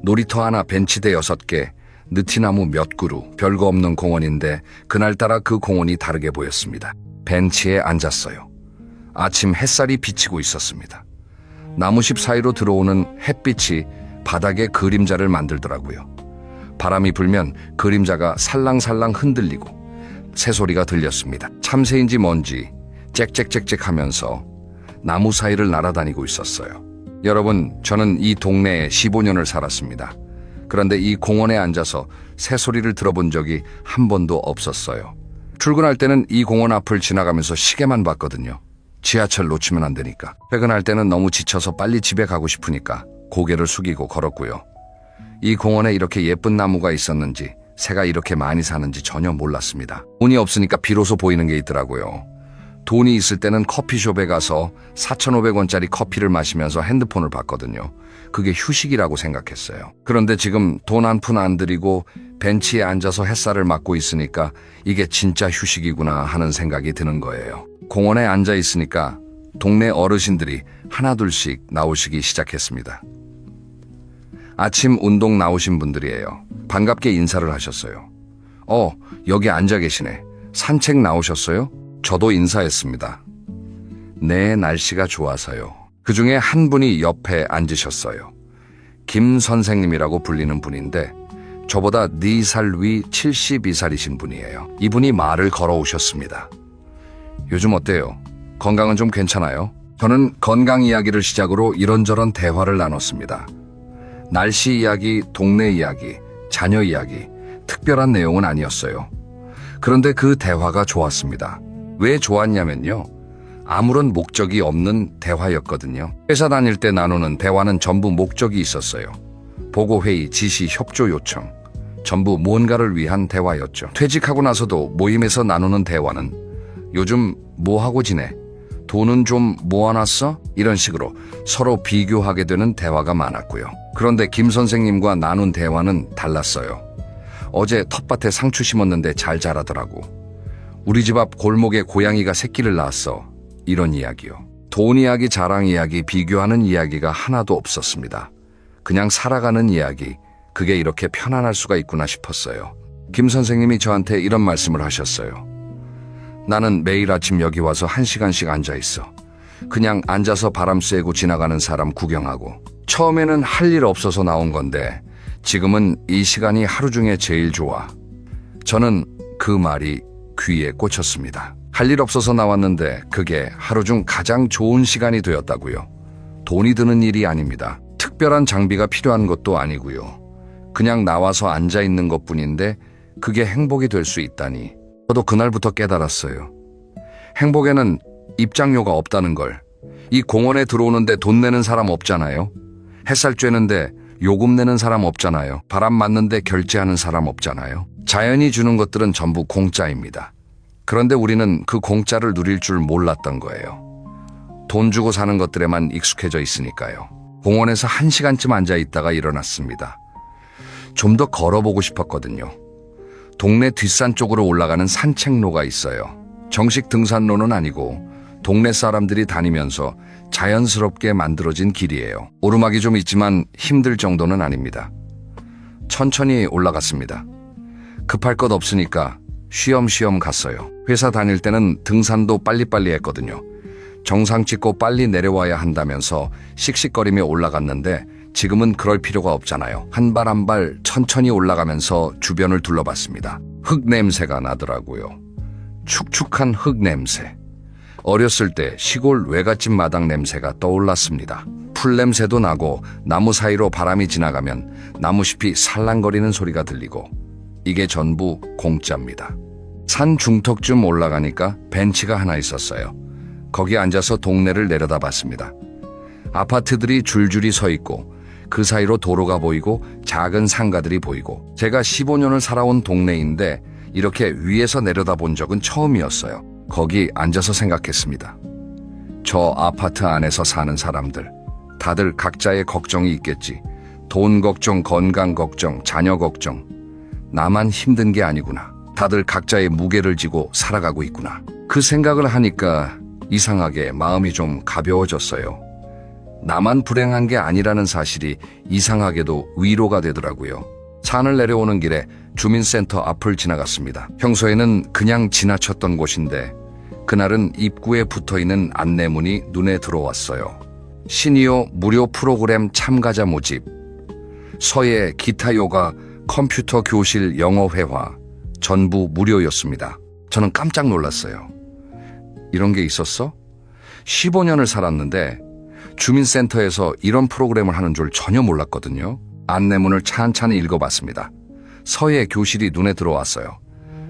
놀이터 하나, 벤치대 6개, 느티나무 몇 그루, 별거 없는 공원인데 그날따라 그 공원이 다르게 보였습니다. 벤치에 앉았어요. 아침 햇살이 비치고 있었습니다. 나무십 사이로 들어오는 햇빛이 바닥에 그림자를 만들더라고요. 바람이 불면 그림자가 살랑살랑 흔들리고 새소리가 들렸습니다. 참새인지 뭔지 짹짹짹짹 하면서 나무 사이를 날아다니고 있었어요. 여러분, 저는 이 동네에 15년을 살았습니다. 그런데 이 공원에 앉아서 새소리를 들어본 적이 한 번도 없었어요. 출근할 때는 이 공원 앞을 지나가면서 시계만 봤거든요. 지하철 놓치면 안 되니까. 퇴근할 때는 너무 지쳐서 빨리 집에 가고 싶으니까 고개를 숙이고 걸었고요. 이 공원에 이렇게 예쁜 나무가 있었는지, 새가 이렇게 많이 사는지 전혀 몰랐습니다. 돈이 없으니까 비로소 보이는 게 있더라고요. 돈이 있을 때는 커피숍에 가서 4,500원짜리 커피를 마시면서 핸드폰을 봤거든요. 그게 휴식이라고 생각했어요. 그런데 지금 돈 한 푼 안 들이고 벤치에 앉아서 햇살을 맞고 있으니까 이게 진짜 휴식이구나 하는 생각이 드는 거예요. 공원에 앉아 있으니까 동네 어르신들이 하나둘씩 나오시기 시작했습니다. 아침 운동 나오신 분들이에요. 반갑게 인사를 하셨어요. 여기 앉아 계시네. 산책 나오셨어요? 저도 인사했습니다. 네, 날씨가 좋아서요. 그 중에 한 분이 옆에 앉으셨어요. 김 선생님이라고 불리는 분인데 저보다 4살 위 72살이신 분이에요. 이분이 말을 걸어오셨습니다. 요즘 어때요? 건강은 좀 괜찮아요? 저는 건강 이야기를 시작으로 이런저런 대화를 나눴습니다. 날씨 이야기, 동네 이야기, 자녀 이야기, 특별한 내용은 아니었어요. 그런데 그 대화가 좋았습니다. 왜 좋았냐면요. 아무런 목적이 없는 대화였거든요. 회사 다닐 때 나누는 대화는 전부 목적이 있었어요. 보고회의, 지시, 협조 요청. 전부 무언가를 위한 대화였죠. 퇴직하고 나서도 모임에서 나누는 대화는 요즘 뭐 하고 지내? 돈은 좀 모아놨어? 이런 식으로 서로 비교하게 되는 대화가 많았고요. 그런데 김 선생님과 나눈 대화는 달랐어요. 어제 텃밭에 상추 심었는데 잘 자라더라고. 우리 집 앞 골목에 고양이가 새끼를 낳았어. 이런 이야기요. 돈 이야기, 자랑 이야기, 비교하는 이야기가 하나도 없었습니다. 그냥 살아가는 이야기, 그게 이렇게 편안할 수가 있구나 싶었어요. 김 선생님이 저한테 이런 말씀을 하셨어요. 나는 매일 아침 여기 와서 1시간씩 앉아 있어. 그냥 앉아서 바람 쐬고 지나가는 사람 구경하고. 처음에는 할 일 없어서 나온 건데 지금은 이 시간이 하루 중에 제일 좋아. 저는 그 말이 귀에 꽂혔습니다. 할 일 없어서 나왔는데 그게 하루 중 가장 좋은 시간이 되었다고요. 돈이 드는 일이 아닙니다. 특별한 장비가 필요한 것도 아니고요. 그냥 나와서 앉아 있는 것뿐인데 그게 행복이 될 수 있다니. 저도 그날부터 깨달았어요. 행복에는 입장료가 없다는 걸. 이 공원에 들어오는데 돈 내는 사람 없잖아요. 햇살 쬐는데 요금 내는 사람 없잖아요. 바람 맞는데 결제하는 사람 없잖아요. 자연이 주는 것들은 전부 공짜입니다. 그런데 우리는 그 공짜를 누릴 줄 몰랐던 거예요. 돈 주고 사는 것들에만 익숙해져 있으니까요. 공원에서 1시간쯤 앉아 있다가 일어났습니다. 좀 더 걸어보고 싶었거든요. 동네 뒷산 쪽으로 올라가는 산책로가 있어요. 정식 등산로는 아니고 동네 사람들이 다니면서 자연스럽게 만들어진 길이에요. 오르막이 좀 있지만 힘들 정도는 아닙니다. 천천히 올라갔습니다. 급할 것 없으니까 쉬엄쉬엄 갔어요. 회사 다닐 때는 등산도 빨리빨리 했거든요. 정상 찍고 빨리 내려와야 한다면서 씩씩거리며 올라갔는데 지금은 그럴 필요가 없잖아요. 한 발 한 발 천천히 올라가면서 주변을 둘러봤습니다. 흙 냄새가 나더라고요. 축축한 흙 냄새. 어렸을 때 시골 외갓집 마당 냄새가 떠올랐습니다. 풀 냄새도 나고 나무 사이로 바람이 지나가면 나무잎이 살랑거리는 소리가 들리고 이게 전부 공짜입니다. 산 중턱쯤 올라가니까 벤치가 하나 있었어요. 거기 앉아서 동네를 내려다봤습니다. 아파트들이 줄줄이 서 있고 그 사이로 도로가 보이고 작은 상가들이 보이고 제가 15년을 살아온 동네인데 이렇게 위에서 내려다본 적은 처음이었어요. 거기 앉아서 생각했습니다. 저 아파트 안에서 사는 사람들 다들 각자의 걱정이 있겠지. 돈 걱정, 건강 걱정, 자녀 걱정. 나만 힘든 게 아니구나. 다들 각자의 무게를 지고 살아가고 있구나. 그 생각을 하니까 이상하게 마음이 좀 가벼워졌어요. 나만 불행한 게 아니라는 사실이 이상하게도 위로가 되더라고요. 산을 내려오는 길에 주민센터 앞을 지나갔습니다. 평소에는 그냥 지나쳤던 곳인데 그날은 입구에 붙어있는 안내문이 눈에 들어왔어요. 시니어 무료 프로그램 참가자 모집, 서예 기타 요가 컴퓨터 교실 영어 회화 전부 무료였습니다. 저는 깜짝 놀랐어요. 이런 게 있었어? 15년을 살았는데 주민센터에서 이런 프로그램을 하는 줄 전혀 몰랐거든요. 안내문을 찬찬히 읽어봤습니다. 서예 교실이 눈에 들어왔어요.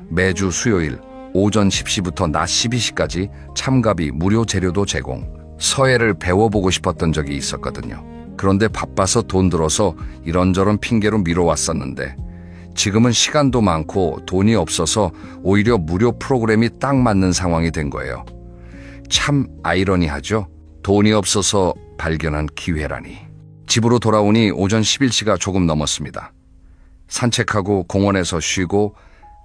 매주 수요일 오전 10시부터 낮 12시까지 참가비 무료 재료도 제공. 서예를 배워보고 싶었던 적이 있었거든요. 그런데 바빠서 돈 들어서 이런저런 핑계로 미뤄왔었는데 지금은 시간도 많고 돈이 없어서 오히려 무료 프로그램이 딱 맞는 상황이 된 거예요. 참 아이러니하죠? 돈이 없어서 발견한 기회라니. 집으로 돌아오니 오전 11시가 조금 넘었습니다. 산책하고 공원에서 쉬고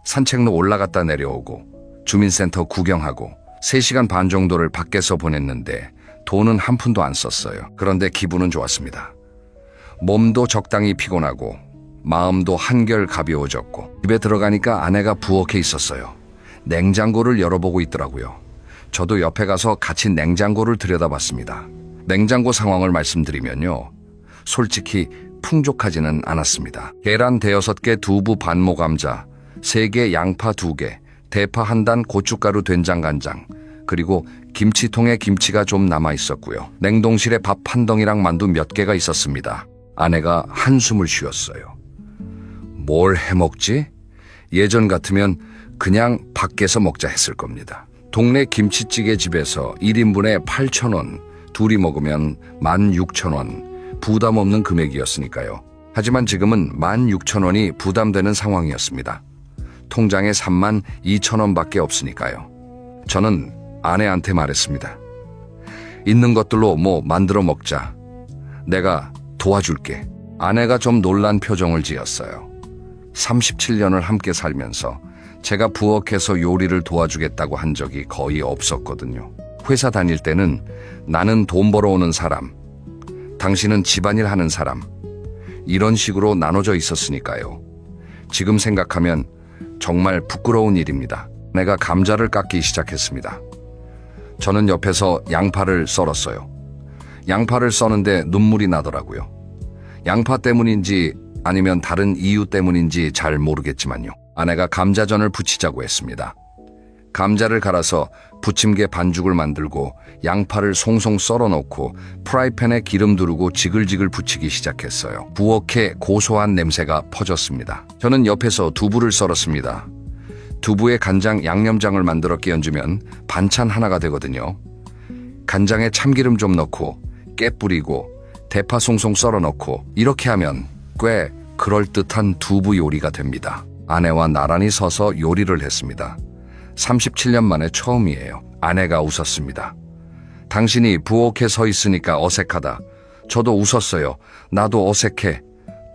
산책로 올라갔다 내려오고 주민센터 구경하고 3시간 반 정도를 밖에서 보냈는데 돈은 한 푼도 안 썼어요. 그런데 기분은 좋았습니다. 몸도 적당히 피곤하고 마음도 한결 가벼워졌고 집에 들어가니까 아내가 부엌에 있었어요. 냉장고를 열어보고 있더라고요. 저도 옆에 가서 같이 냉장고를 들여다봤습니다. 냉장고 상황을 말씀드리면요. 솔직히 풍족하지는 않았습니다. 계란 5개, 두부 반모 감자, 3개 양파 2개, 대파 1단, 고춧가루 된장간장, 그리고 김치통에 김치가 좀 남아 있었고요. 냉동실에 밥 한 덩이랑 만두 몇 개가 있었습니다. 아내가 한숨을 쉬었어요. 뭘 해먹지? 예전 같으면 그냥 밖에서 먹자 했을 겁니다. 동네 김치찌개 집에서 1인분에 8,000원, 둘이 먹으면 16,000원, 부담 없는 금액이었으니까요. 하지만 지금은 16,000원이 부담되는 상황이었습니다. 통장에 32,000원밖에 없으니까요. 저는 아내한테 말했습니다. 있는 것들로 뭐 만들어 먹자. 내가 도와줄게. 아내가 좀 놀란 표정을 지었어요. 37년을 함께 살면서 제가 부엌에서 요리를 도와주겠다고 한 적이 거의 없었거든요. 회사 다닐 때는 나는 돈 벌어오는 사람, 당신은 집안일 하는 사람, 이런 식으로 나눠져 있었으니까요. 지금 생각하면 정말 부끄러운 일입니다. 내가 감자를 깎기 시작했습니다. 저는 옆에서 양파를 썰었어요. 양파를 써는데 눈물이 나더라고요. 양파 때문인지 아니면 다른 이유 때문인지 잘 모르겠지만요. 아내가 감자전을 부치자고 했습니다. 감자를 갈아서 부침개 반죽을 만들고 양파를 송송 썰어놓고 프라이팬에 기름 두르고 지글지글 부치기 시작했어요. 부엌에 고소한 냄새가 퍼졌습니다. 저는 옆에서 두부를 썰었습니다. 두부에 간장 양념장을 만들어 끼얹으면 반찬 하나가 되거든요. 간장에 참기름 좀 넣고 깨 뿌리고 대파 송송 썰어 넣고 이렇게 하면 꽤 그럴듯한 두부 요리가 됩니다. 아내와 나란히 서서 요리를 했습니다. 37년 만에 처음이에요. 아내가 웃었습니다. 당신이 부엌에 서 있으니까 어색하다. 저도 웃었어요. 나도 어색해.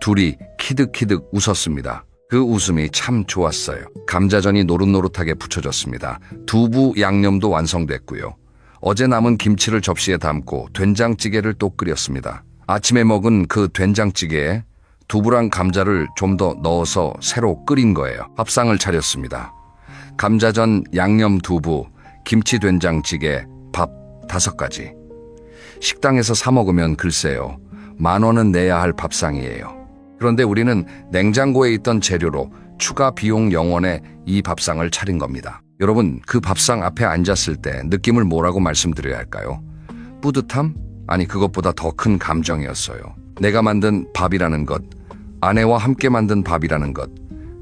둘이 키득키득 웃었습니다. 그 웃음이 참 좋았어요. 감자전이 노릇노릇하게 부쳐졌습니다. 두부 양념도 완성됐고요. 어제 남은 김치를 접시에 담고 된장찌개를 또 끓였습니다. 아침에 먹은 그 된장찌개에 두부랑 감자를 좀 더 넣어서 새로 끓인 거예요. 밥상을 차렸습니다. 감자전, 양념 두부, 김치 된장찌개, 밥 5가지. 식당에서 사 먹으면 글쎄요, 10,000원은 내야 할 밥상이에요. 그런데 우리는 냉장고에 있던 재료로 추가 비용 0원에 이 밥상을 차린 겁니다. 여러분, 그 밥상 앞에 앉았을 때 느낌을 뭐라고 말씀드려야 할까요? 뿌듯함? 아니, 그것보다 더 큰 감정이었어요. 내가 만든 밥이라는 것, 아내와 함께 만든 밥이라는 것,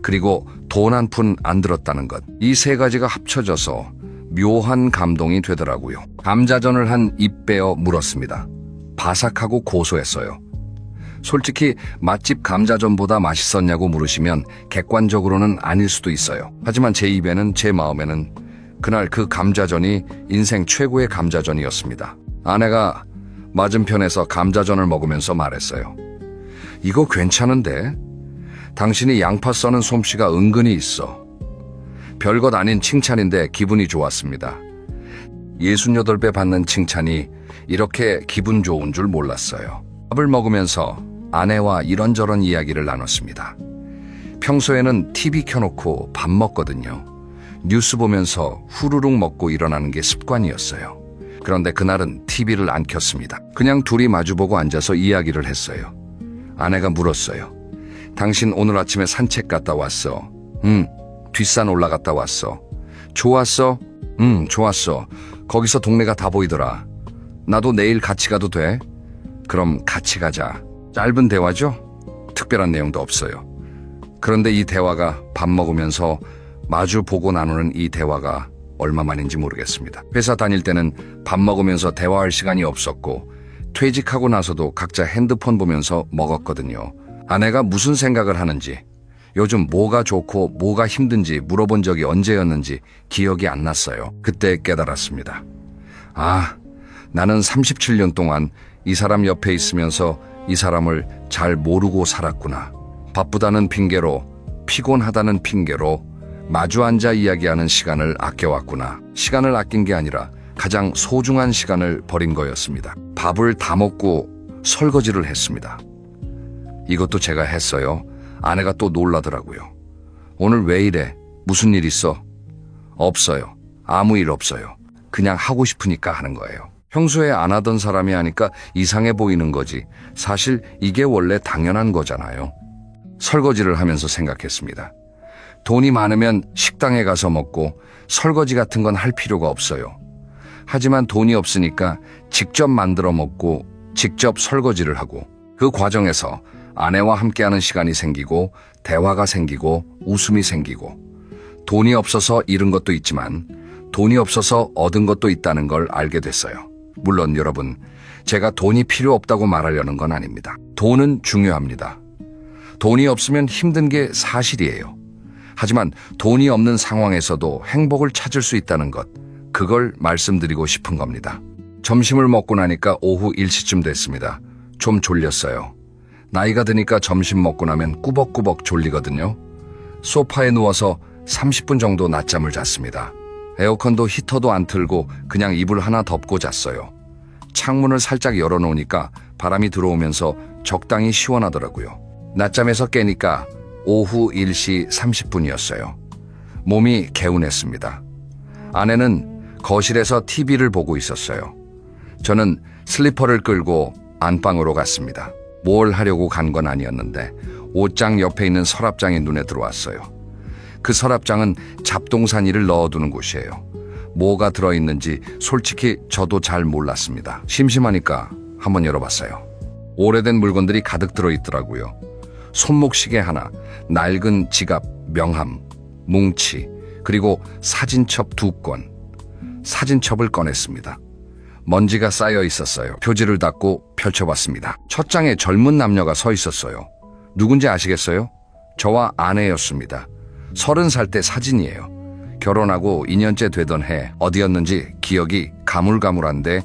그리고 돈 한 푼 안 들었다는 것. 이 3가지가 합쳐져서 묘한 감동이 되더라고요. 감자전을 한 입 베어 물었습니다. 바삭하고 고소했어요. 솔직히 맛집 감자전보다 맛있었냐고 물으시면 객관적으로는 아닐 수도 있어요. 하지만 제 입에는, 제 마음에는 그날 그 감자전이 인생 최고의 감자전이었습니다. 아내가 맞은편에서 감자전을 먹으면서 말했어요. 이거 괜찮은데? 당신이 양파 써는 솜씨가 은근히 있어. 별것 아닌 칭찬인데 기분이 좋았습니다. 68배 받는 칭찬이 이렇게 기분 좋은 줄 몰랐어요. 밥을 먹으면서 아내와 이런저런 이야기를 나눴습니다. 평소에는 TV 켜놓고 밥 먹거든요. 뉴스 보면서 후루룩 먹고 일어나는 게 습관이었어요. 그런데 그날은 TV를 안 켰습니다. 그냥 둘이 마주보고 앉아서 이야기를 했어요. 아내가 물었어요. 당신 오늘 아침에 산책 갔다 왔어? 응. 뒷산 올라갔다 왔어. 좋았어? 응, 좋았어. 거기서 동네가 다 보이더라. 나도 내일 같이 가도 돼? 그럼 같이 가자. 짧은 대화죠? 특별한 내용도 없어요. 그런데 이 대화가 밥 먹으면서 마주 보고 나누는 이 대화가 얼마만인지 모르겠습니다. 회사 다닐 때는 밥 먹으면서 대화할 시간이 없었고 퇴직하고 나서도 각자 핸드폰 보면서 먹었거든요. 아내가 무슨 생각을 하는지, 요즘 뭐가 좋고 뭐가 힘든지 물어본 적이 언제였는지 기억이 안 났어요. 그때 깨달았습니다. 아, 나는 37년 동안 이 사람 옆에 있으면서 이 사람을 잘 모르고 살았구나. 바쁘다는 핑계로, 피곤하다는 핑계로 마주 앉아 이야기하는 시간을 아껴왔구나. 시간을 아낀 게 아니라 가장 소중한 시간을 버린 거였습니다. 밥을 다 먹고 설거지를 했습니다. 이것도 제가 했어요. 아내가 또 놀라더라고요. 오늘 왜 이래? 무슨 일 있어? 없어요. 아무 일 없어요. 그냥 하고 싶으니까 하는 거예요. 평소에 안 하던 사람이 하니까 이상해 보이는 거지. 사실 이게 원래 당연한 거잖아요. 설거지를 하면서 생각했습니다. 돈이 많으면 식당에 가서 먹고 설거지 같은 건 할 필요가 없어요. 하지만 돈이 없으니까 직접 만들어 먹고 직접 설거지를 하고 그 과정에서 아내와 함께하는 시간이 생기고 대화가 생기고 웃음이 생기고 돈이 없어서 잃은 것도 있지만 돈이 없어서 얻은 것도 있다는 걸 알게 됐어요. 물론 여러분, 제가 돈이 필요 없다고 말하려는 건 아닙니다. 돈은 중요합니다. 돈이 없으면 힘든 게 사실이에요. 하지만 돈이 없는 상황에서도 행복을 찾을 수 있다는 것, 그걸 말씀드리고 싶은 겁니다. 점심을 먹고 나니까 오후 1시쯤 됐습니다. 좀 졸렸어요. 나이가 드니까 점심 먹고 나면 꾸벅꾸벅 졸리거든요. 소파에 누워서 30분 정도 낮잠을 잤습니다. 에어컨도 히터도 안 틀고 그냥 이불 하나 덮고 잤어요. 창문을 살짝 열어놓으니까 바람이 들어오면서 적당히 시원하더라고요. 낮잠에서 깨니까 오후 1시 30분이었어요. 몸이 개운했습니다. 아내는 거실에서 TV를 보고 있었어요. 저는 슬리퍼를 끌고 안방으로 갔습니다. 뭘 하려고 간 건 아니었는데 옷장 옆에 있는 서랍장이 눈에 들어왔어요. 그 서랍장은 잡동사니를 넣어두는 곳이에요. 뭐가 들어있는지 솔직히 저도 잘 몰랐습니다. 심심하니까 한번 열어봤어요. 오래된 물건들이 가득 들어있더라고요. 손목시계 하나, 낡은 지갑, 명함, 뭉치, 그리고 사진첩 2권. 사진첩을 꺼냈습니다. 먼지가 쌓여 있었어요. 표지를 닫고 펼쳐봤습니다. 첫 장에 젊은 남녀가 서 있었어요. 누군지 아시겠어요? 저와 아내였습니다. 30살 때 사진이에요. 결혼하고 2년째 되던 해 어디였는지 기억이 가물가물한데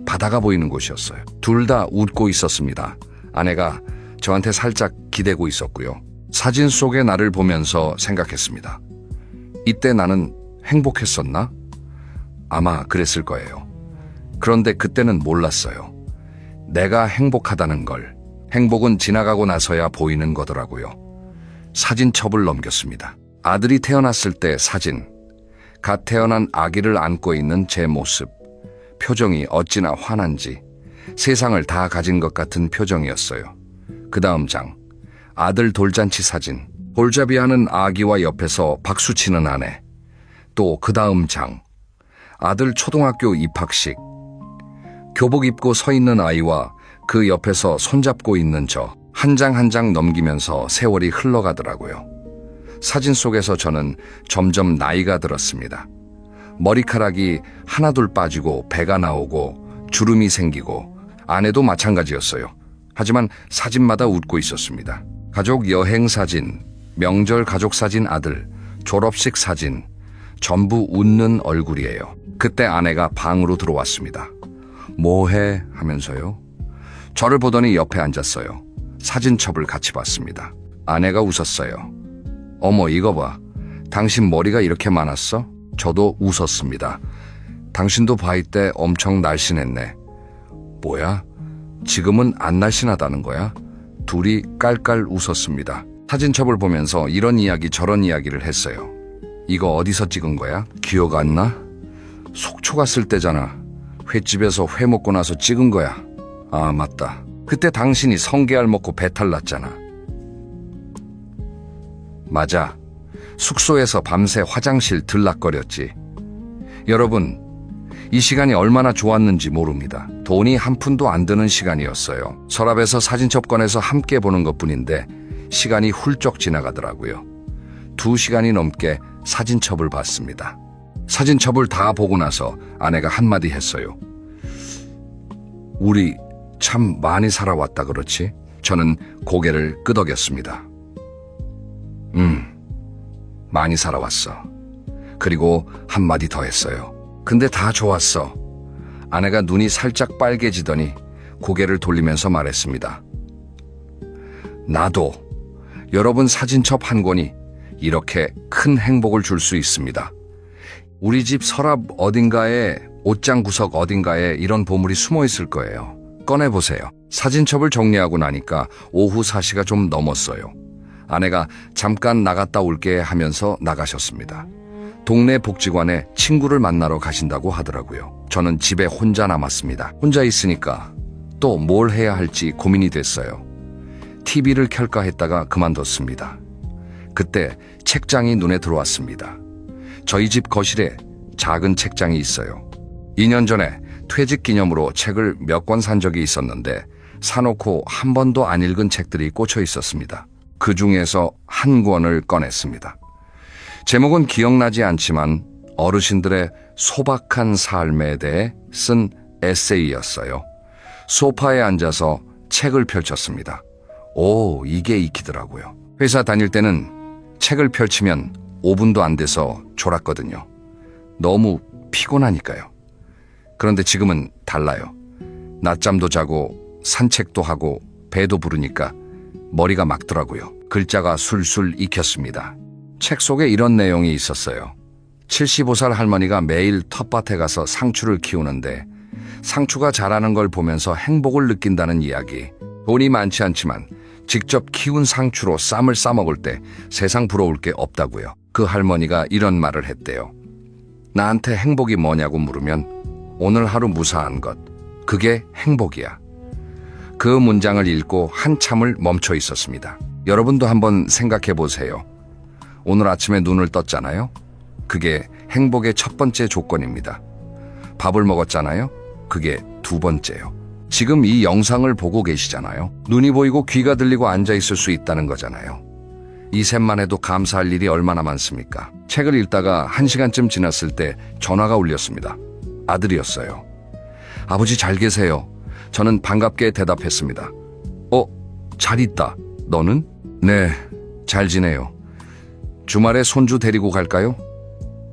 바다가 보이는 곳이었어요. 둘 다 웃고 있었습니다. 아내가 저한테 살짝 기대고 있었고요. 사진 속의 나를 보면서 생각했습니다. 이때 나는 행복했었나? 아마 그랬을 거예요. 그런데 그때는 몰랐어요. 내가 행복하다는 걸. 행복은 지나가고 나서야 보이는 거더라고요. 사진첩을 넘겼습니다. 아들이 태어났을 때 사진. 갓 태어난 아기를 안고 있는 제 모습. 표정이 어찌나 환한지 세상을 다 가진 것 같은 표정이었어요. 그 다음 장. 아들 돌잔치 사진. 볼잡이하는 아기와 옆에서 박수치는 아내. 또 그 다음 장. 아들 초등학교 입학식. 교복 입고 서 있는 아이와 그 옆에서 손잡고 있는 저. 한 장 한 장 넘기면서 세월이 흘러가더라고요. 사진 속에서 저는 점점 나이가 들었습니다. 머리카락이 하나둘 빠지고 배가 나오고 주름이 생기고 아내도 마찬가지였어요. 하지만 사진마다 웃고 있었습니다. 가족 여행 사진, 명절 가족 사진 아들, 졸업식 사진, 전부 웃는 얼굴이에요. 그때 아내가 방으로 들어왔습니다. 뭐해? 하면서요. 저를 보더니 옆에 앉았어요. 사진첩을 같이 봤습니다. 아내가 웃었어요. 어머, 이거 봐. 당신 머리가 이렇게 많았어? 저도 웃었습니다. 당신도 바이 때 엄청 날씬했네. 뭐야? 지금은 안 날씬하다는 거야? 둘이 깔깔 웃었습니다. 사진첩을 보면서 이런 이야기 저런 이야기를 했어요. 이거 어디서 찍은 거야? 기억 안 나? 속초 갔을 때잖아. 횟집에서 회 먹고 나서 찍은 거야. 아, 맞다. 그때 당신이 성게알 먹고 배탈 났잖아. 맞아. 숙소에서 밤새 화장실 들락거렸지. 여러분, 이 시간이 얼마나 좋았는지 모릅니다. 돈이 한 푼도 안 드는 시간이었어요. 서랍에서 사진첩 꺼내서 함께 보는 것뿐인데 시간이 훌쩍 지나가더라고요. 2시간이 넘게 사진첩을 봤습니다. 사진첩을 다 보고 나서 아내가 한마디 했어요. 우리 참 많이 살아왔다 그렇지? 저는 고개를 끄덕였습니다. 많이 살아왔어. 그리고 한마디 더 했어요. 근데 다 좋았어. 아내가 눈이 살짝 빨개지더니 고개를 돌리면서 말했습니다. 나도. 여러분, 사진첩 한 권이 이렇게 큰 행복을 줄 수 있습니다. 우리 집 서랍 어딘가에, 옷장 구석 어딘가에 이런 보물이 숨어 있을 거예요. 꺼내보세요. 사진첩을 정리하고 나니까 오후 4시가 좀 넘었어요. 아내가 잠깐 나갔다 올게 하면서 나가셨습니다. 동네 복지관에 친구를 만나러 가신다고 하더라고요. 저는 집에 혼자 남았습니다. 혼자 있으니까 또 뭘 해야 할지 고민이 됐어요. TV를 켤까 했다가 그만뒀습니다. 그때 책장이 눈에 들어왔습니다. 저희 집 거실에 작은 책장이 있어요. 2년 전에 퇴직 기념으로 책을 몇 권 산 적이 있었는데 사놓고 한 번도 안 읽은 책들이 꽂혀 있었습니다. 그 중에서 한 권을 꺼냈습니다. 제목은 기억나지 않지만 어르신들의 소박한 삶에 대해 쓴 에세이였어요. 소파에 앉아서 책을 펼쳤습니다. 오, 이게 익히더라고요. 회사 다닐 때는 책을 펼치면 5분도 안 돼서 졸았거든요. 너무 피곤하니까요. 그런데 지금은 달라요. 낮잠도 자고 산책도 하고 배도 부르니까 머리가 막더라고요. 글자가 술술 익혔습니다. 책 속에 이런 내용이 있었어요. 75살 할머니가 매일 텃밭에 가서 상추를 키우는데 상추가 자라는 걸 보면서 행복을 느낀다는 이야기. 돈이 많지 않지만 직접 키운 상추로 쌈을 싸먹을 때 세상 부러울 게 없다고요. 그 할머니가 이런 말을 했대요. 나한테 행복이 뭐냐고 물으면 오늘 하루 무사한 것, 그게 행복이야. 그 문장을 읽고 한참을 멈춰 있었습니다. 여러분도 한번 생각해 보세요. 오늘 아침에 눈을 떴잖아요. 그게 행복의 첫 번째 조건입니다. 밥을 먹었잖아요. 그게 두 번째요. 지금 이 영상을 보고 계시잖아요. 눈이 보이고 귀가 들리고 앉아 있을 수 있다는 거잖아요. 이 셋만 해도 감사할 일이 얼마나 많습니까? 책을 읽다가 1시간쯤 지났을 때 전화가 울렸습니다. 아들이었어요. 아버지 잘 계세요. 저는 반갑게 대답했습니다. 잘 있다. 너는? 네, 잘 지내요. 주말에 손주 데리고 갈까요?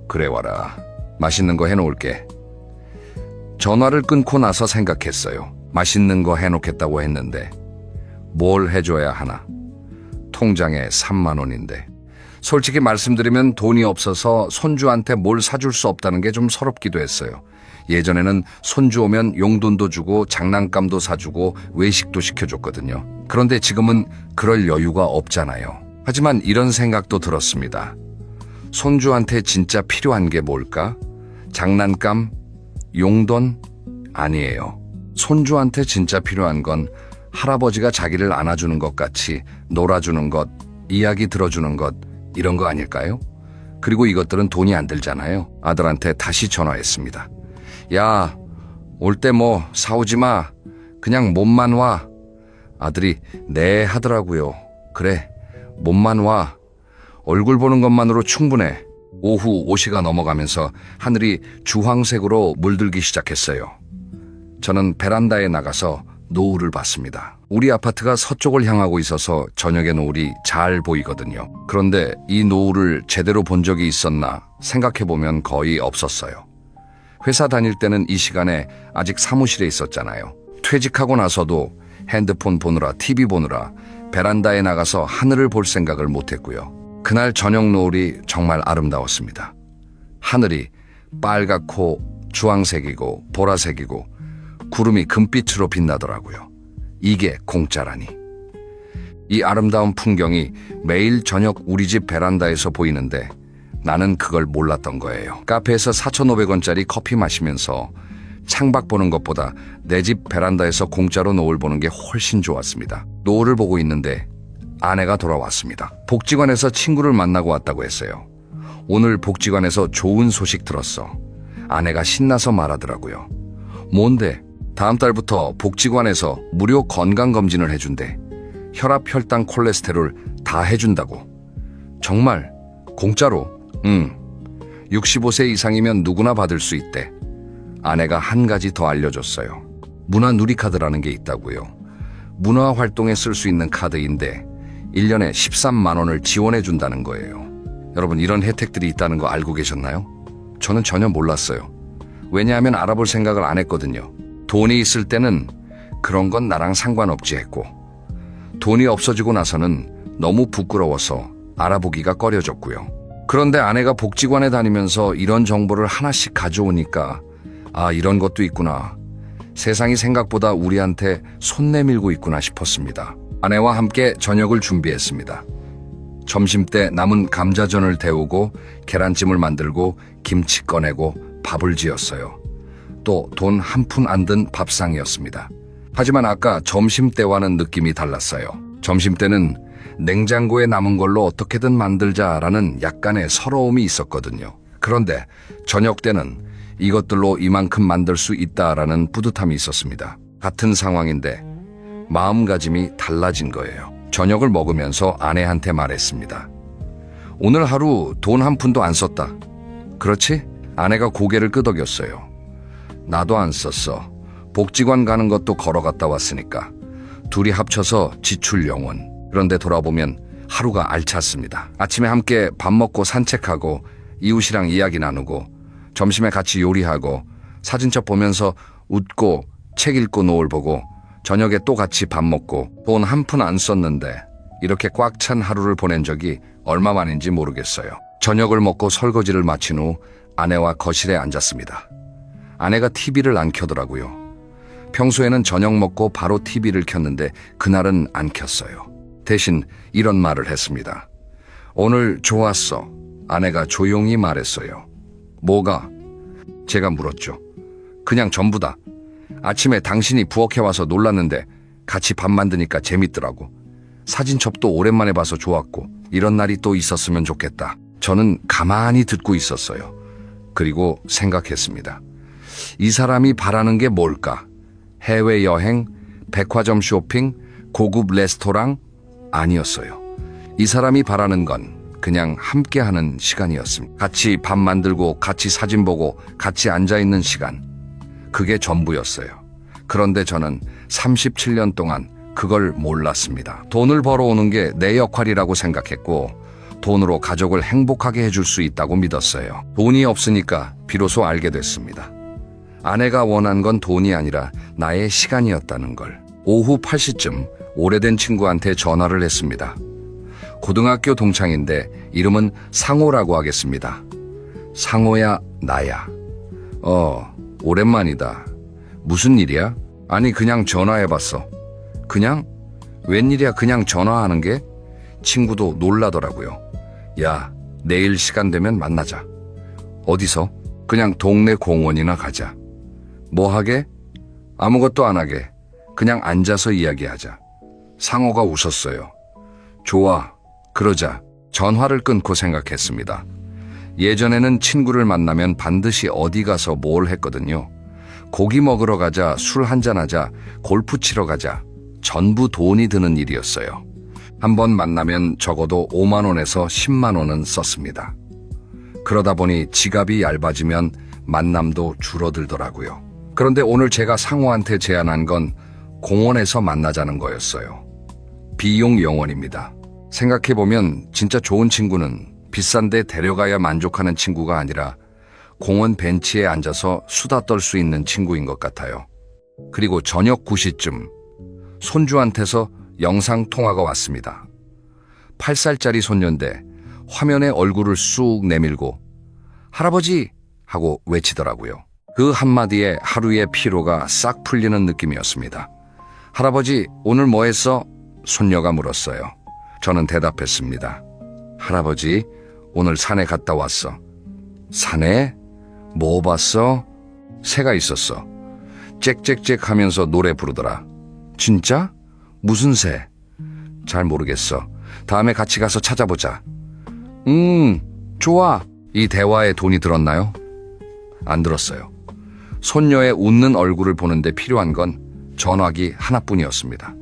그래 와라. 맛있는 거 해놓을게. 전화를 끊고 나서 생각했어요. 맛있는 거 해놓겠다고 했는데 뭘 해줘야 하나? 통장에 3만 원인데. 솔직히 말씀드리면 돈이 없어서 손주한테 뭘 사줄 수 없다는 게 좀 서럽기도 했어요. 예전에는 손주 오면 용돈도 주고 장난감도 사주고 외식도 시켜줬거든요. 그런데 지금은 그럴 여유가 없잖아요. 하지만 이런 생각도 들었습니다. 손주한테 진짜 필요한 게 뭘까? 장난감? 용돈? 아니에요. 손주한테 진짜 필요한 건 할아버지가 자기를 안아주는 것 같이 놀아주는 것, 이야기 들어주는 것, 이런 거 아닐까요? 그리고 이것들은 돈이 안 들잖아요. 아들한테 다시 전화했습니다. 야, 올 때 뭐 사오지 마. 그냥 몸만 와. 아들이 네 하더라고요. 그래, 몸만 와. 얼굴 보는 것만으로 충분해. 오후 5시가 넘어가면서 하늘이 주황색으로 물들기 시작했어요. 저는 베란다에 나가서 노을을 봤습니다. 우리 아파트가 서쪽을 향하고 있어서 저녁의 노을이 잘 보이거든요. 그런데 이 노을을 제대로 본 적이 있었나 생각해보면 거의 없었어요. 회사 다닐 때는 이 시간에 아직 사무실에 있었잖아요. 퇴직하고 나서도 핸드폰 보느라 TV 보느라 베란다에 나가서 하늘을 볼 생각을 못했고요. 그날 저녁 노을이 정말 아름다웠습니다. 하늘이 빨갛고 주황색이고 보라색이고 구름이 금빛으로 빛나더라고요. 이게 공짜라니. 이 아름다운 풍경이 매일 저녁 우리 집 베란다에서 보이는데 나는 그걸 몰랐던 거예요. 카페에서 4,500원짜리 커피 마시면서 창밖 보는 것보다 내 집 베란다에서 공짜로 노을 보는 게 훨씬 좋았습니다. 노을을 보고 있는데 아내가 돌아왔습니다. 복지관에서 친구를 만나고 왔다고 했어요. 오늘 복지관에서 좋은 소식 들었어. 아내가 신나서 말하더라고요. 뭔데? 다음 달부터 복지관에서 무료 건강검진을 해준대. 혈압, 혈당, 콜레스테롤 다 해준다고. 정말? 공짜로? 65세 이상이면 누구나 받을 수 있대. 아내가 한 가지 더 알려줬어요. 문화 누리카드라는 게 있다고요. 문화 활동에 쓸 수 있는 카드인데 1년에 13만 원을 지원해 준다는 거예요. 여러분, 이런 혜택들이 있다는 거 알고 계셨나요? 저는 전혀 몰랐어요. 왜냐하면 알아볼 생각을 안 했거든요. 돈이 있을 때는 그런 건 나랑 상관없지 했고, 돈이 없어지고 나서는 너무 부끄러워서 알아보기가 꺼려졌고요. 그런데 아내가 복지관에 다니면서 이런 정보를 하나씩 가져오니까 아, 이런 것도 있구나. 세상이 생각보다 우리한테 손 내밀고 있구나 싶었습니다. 아내와 함께 저녁을 준비했습니다. 점심때 남은 감자전을 데우고 계란찜을 만들고 김치 꺼내고 밥을 지었어요. 또 돈 한 푼 안 든 밥상이었습니다. 하지만 아까 점심때와는 느낌이 달랐어요. 점심때는 냉장고에 남은 걸로 어떻게든 만들자라는 약간의 서러움이 있었거든요. 그런데 저녁 때는 이것들로 이만큼 만들 수 있다라는 뿌듯함이 있었습니다. 같은 상황인데 마음가짐이 달라진 거예요. 저녁을 먹으면서 아내한테 말했습니다. 오늘 하루 돈 한 푼도 안 썼다. 그렇지? 아내가 고개를 끄덕였어요. 나도 안 썼어. 복지관 가는 것도 걸어갔다 왔으니까. 둘이 합쳐서 지출 0원. 그런데 돌아보면 하루가 알찼습니다. 아침에 함께 밥 먹고 산책하고 이웃이랑 이야기 나누고 점심에 같이 요리하고 사진첩 보면서 웃고 책 읽고 노을 보고 저녁에 또 같이 밥 먹고 돈 한 푼 안 썼는데 이렇게 꽉 찬 하루를 보낸 적이 얼마 만인지 모르겠어요. 저녁을 먹고 설거지를 마친 후 아내와 거실에 앉았습니다. 아내가 TV를 안 켜더라고요. 평소에는 저녁 먹고 바로 TV를 켰는데 그날은 안 켰어요. 대신 이런 말을 했습니다. 오늘 좋았어. 아내가 조용히 말했어요. 뭐가? 제가 물었죠. 그냥 전부다. 아침에 당신이 부엌에 와서 놀랐는데 같이 밥 만드니까 재밌더라고. 사진첩도 오랜만에 봐서 좋았고 이런 날이 또 있었으면 좋겠다. 저는 가만히 듣고 있었어요. 그리고 생각했습니다. 이 사람이 바라는 게 뭘까? 해외여행, 백화점 쇼핑, 고급 레스토랑? 아니었어요. 이 사람이 바라는 건 그냥 함께하는 시간이었습니다. 같이 밥 만들고 같이 사진 보고 같이 앉아있는 시간. 그게 전부였어요. 그런데 저는 37년 동안 그걸 몰랐습니다. 돈을 벌어오는 게 내 역할이라고 생각했고 돈으로 가족을 행복하게 해줄 수 있다고 믿었어요. 돈이 없으니까 비로소 알게 됐습니다. 아내가 원한 건 돈이 아니라 나의 시간이었다는 걸. 오후 8시쯤 오래된 친구한테 전화를 했습니다. 고등학교 동창인데 이름은 상호라고 하겠습니다. 상호야, 나야. 오랜만이다. 무슨 일이야? 아니, 그냥 전화해봤어. 그냥? 웬일이야, 그냥 전화하는 게? 친구도 놀라더라고요. 야, 내일 시간 되면 만나자. 어디서? 그냥 동네 공원이나 가자. 뭐 하게? 아무것도 안 하게. 그냥 앉아서 이야기하자. 상호가 웃었어요. 좋아, 그러자. 전화를 끊고 생각했습니다. 예전에는 친구를 만나면 반드시 어디 가서 뭘 했거든요. 고기 먹으러 가자, 술 한잔하자, 골프 치러 가자. 전부 돈이 드는 일이었어요. 한 번 만나면 적어도 5만 원에서 10만 원은 썼습니다. 그러다 보니 지갑이 얇아지면 만남도 줄어들더라고요. 그런데 오늘 제가 상호한테 제안한 건 공원에서 만나자는 거였어요. 비용 0원입니다. 생각해보면 진짜 좋은 친구는 비싼 데 데려가야 만족하는 친구가 아니라 공원 벤치에 앉아서 수다 떨 수 있는 친구인 것 같아요. 그리고 저녁 9시쯤 손주한테서 영상 통화가 왔습니다. 8살짜리 손녀인데 화면에 얼굴을 쑥 내밀고 할아버지! 하고 외치더라고요. 그 한마디에 하루의 피로가 싹 풀리는 느낌이었습니다. 할아버지, 오늘 뭐 했어? 손녀가 물었어요. 저는 대답했습니다. 할아버지, 오늘 산에 갔다 왔어. 산에? 뭐 봤어? 새가 있었어. 짹짹짹 하면서 노래 부르더라. 진짜? 무슨 새? 잘 모르겠어. 다음에 같이 가서 찾아보자. 좋아. 이 대화에 돈이 들었나요? 안 들었어요. 손녀의 웃는 얼굴을 보는데 필요한 건 전화기 하나뿐이었습니다.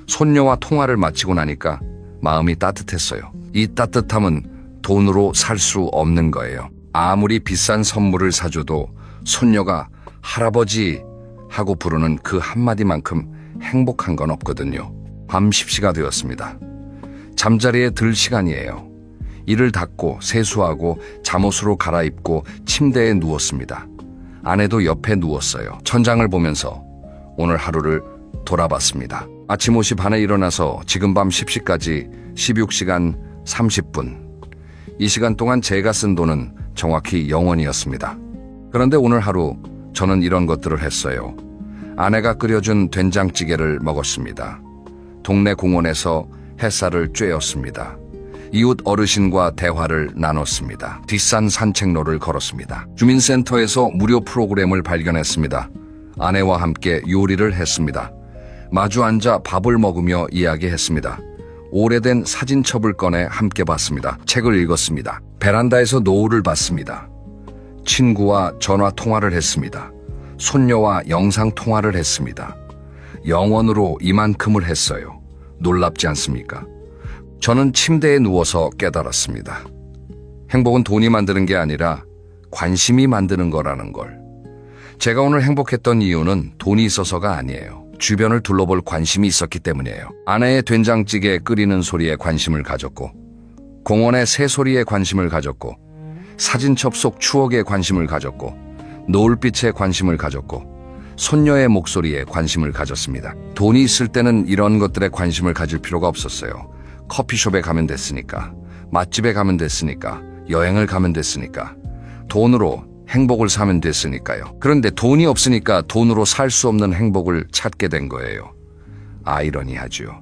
손녀와 통화를 마치고 나니까 마음이 따뜻했어요. 이 따뜻함은 돈으로 살 수 없는 거예요. 아무리 비싼 선물을 사줘도 손녀가 할아버지 하고 부르는 그 한마디만큼 행복한 건 없거든요. 밤 10시가 되었습니다. 잠자리에 들 시간이에요. 이를 닫고 세수하고 잠옷으로 갈아입고 침대에 누웠습니다. 아내도 옆에 누웠어요. 천장을 보면서 오늘 하루를 돌아봤습니다. 아침 5시 반에 일어나서 지금 밤 10시까지 16시간 30분. 이 시간 동안 제가 쓴 돈은 정확히 0원이었습니다. 그런데 오늘 하루 저는 이런 것들을 했어요. 아내가 끓여준 된장찌개를 먹었습니다. 동네 공원에서 햇살을 쬐었습니다. 이웃 어르신과 대화를 나눴습니다. 뒷산 산책로를 걸었습니다. 주민센터에서 무료 프로그램을 발견했습니다. 아내와 함께 요리를 했습니다. 마주 앉아 밥을 먹으며 이야기했습니다. 오래된 사진첩을 꺼내 함께 봤습니다. 책을 읽었습니다. 베란다에서 노을을 봤습니다. 친구와 전화 통화를 했습니다. 손녀와 영상 통화를 했습니다. 영원으로 이만큼을 했어요. 놀랍지 않습니까? 저는 침대에 누워서 깨달았습니다. 행복은 돈이 만드는 게 아니라 관심이 만드는 거라는 걸. 제가 오늘 행복했던 이유는 돈이 있어서가 아니에요. 주변을 둘러볼 관심이 있었기 때문이에요. 아내의 된장찌개 끓이는 소리에 관심을 가졌고, 공원의 새소리에 관심을 가졌고, 사진첩 속 추억에 관심을 가졌고, 노을빛에 관심을 가졌고 손녀의 목소리에 관심을 가졌습니다. 돈이 있을 때는 이런 것들에 관심을 가질 필요가 없었어요. 커피숍에 가면 됐으니까, 맛집에 가면 됐으니까, 여행을 가면 됐으니까, 돈으로 행복을 사면 됐으니까요. 그런데 돈이 없으니까 돈으로 살 수 없는 행복을 찾게 된 거예요. 아이러니하지요.